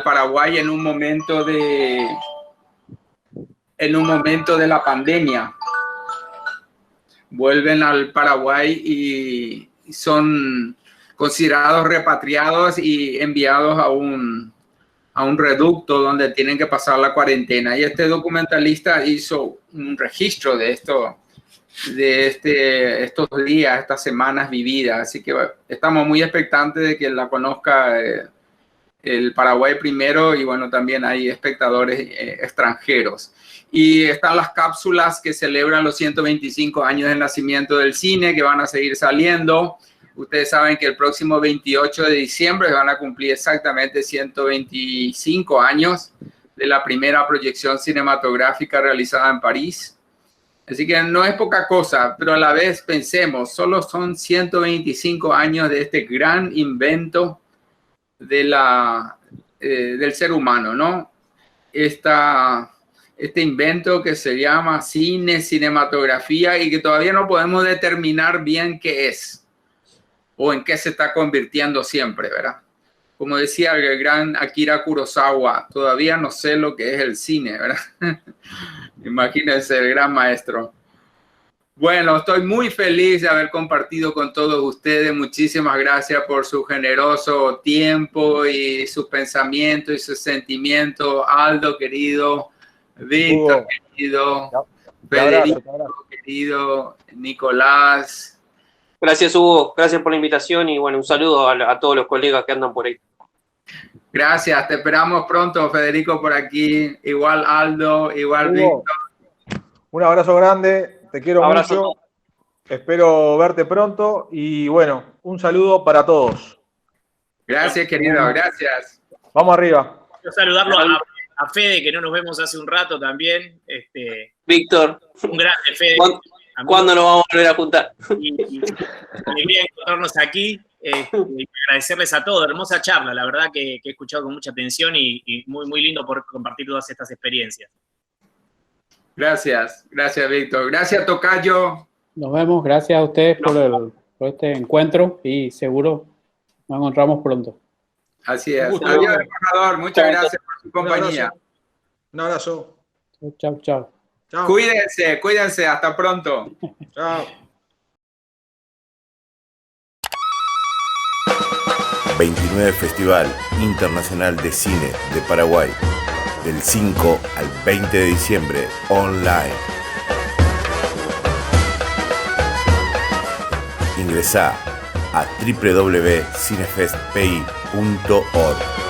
S2: Paraguay en un momento de la pandemia. Vuelven al Paraguay y son considerados repatriados y enviados a un reducto donde tienen que pasar la cuarentena. Y este documentalista hizo un registro de estos días, estas semanas vividas. Así que estamos muy expectantes de que la conozca el Paraguay primero, y bueno, también hay espectadores extranjeros. Y están las cápsulas que celebran los 125 años del nacimiento del cine, que van a seguir saliendo. Ustedes saben que el próximo 28 de diciembre van a cumplir exactamente 125 años de la primera proyección cinematográfica realizada en París. Así que no es poca cosa, pero a la vez pensemos, solo son 125 años de este gran invento del ser humano, ¿no? Este invento que se llama cine, cinematografía, y que todavía no podemos determinar bien qué es o en qué se está convirtiendo siempre, ¿verdad? Como decía el gran Akira Kurosawa, todavía no sé lo que es el cine, ¿verdad? Imagínense, el gran maestro. Bueno, estoy muy feliz de haber compartido con todos ustedes. Muchísimas gracias por su generoso tiempo y sus pensamientos y sus sentimientos. Aldo, querido, Víctor, querido, Federico, querido, Nicolás.
S9: Gracias, Hugo. Gracias por la invitación y bueno, un saludo a todos los colegas que andan por ahí.
S2: Gracias. Te esperamos pronto, Federico, por aquí. Igual Aldo, igual
S8: Hugo,
S2: Víctor.
S8: Un abrazo grande. Te quiero
S9: Abrazo
S8: mucho. Espero verte pronto. Y bueno, un saludo para todos.
S2: Gracias, querido. Gracias.
S8: Vamos arriba.
S6: Quiero saludarlo a Fede, que no nos vemos hace un rato también.
S9: Víctor.
S6: Un grande, Fede.
S9: ¿Cuándo nos vamos a volver a juntar?
S6: Y alegría encontrarnos aquí. Y agradecerles a todos. Hermosa charla, la verdad que he escuchado con mucha atención y muy, muy lindo por compartir todas estas experiencias.
S2: Gracias, Víctor. Gracias, Tocayo.
S5: Nos vemos. Gracias a ustedes por este encuentro y seguro nos encontramos pronto.
S2: Así es. Adiós, embajador. Muchas gracias por su compañía.
S8: Un abrazo.
S5: Chao, chao.
S8: Chao.
S2: Cuídense. Hasta pronto.
S8: Chao.
S19: 29 Festival Internacional de Cine de Paraguay, del 5 al 20 de diciembre, online. Ingresá a www.cinefestpi.org.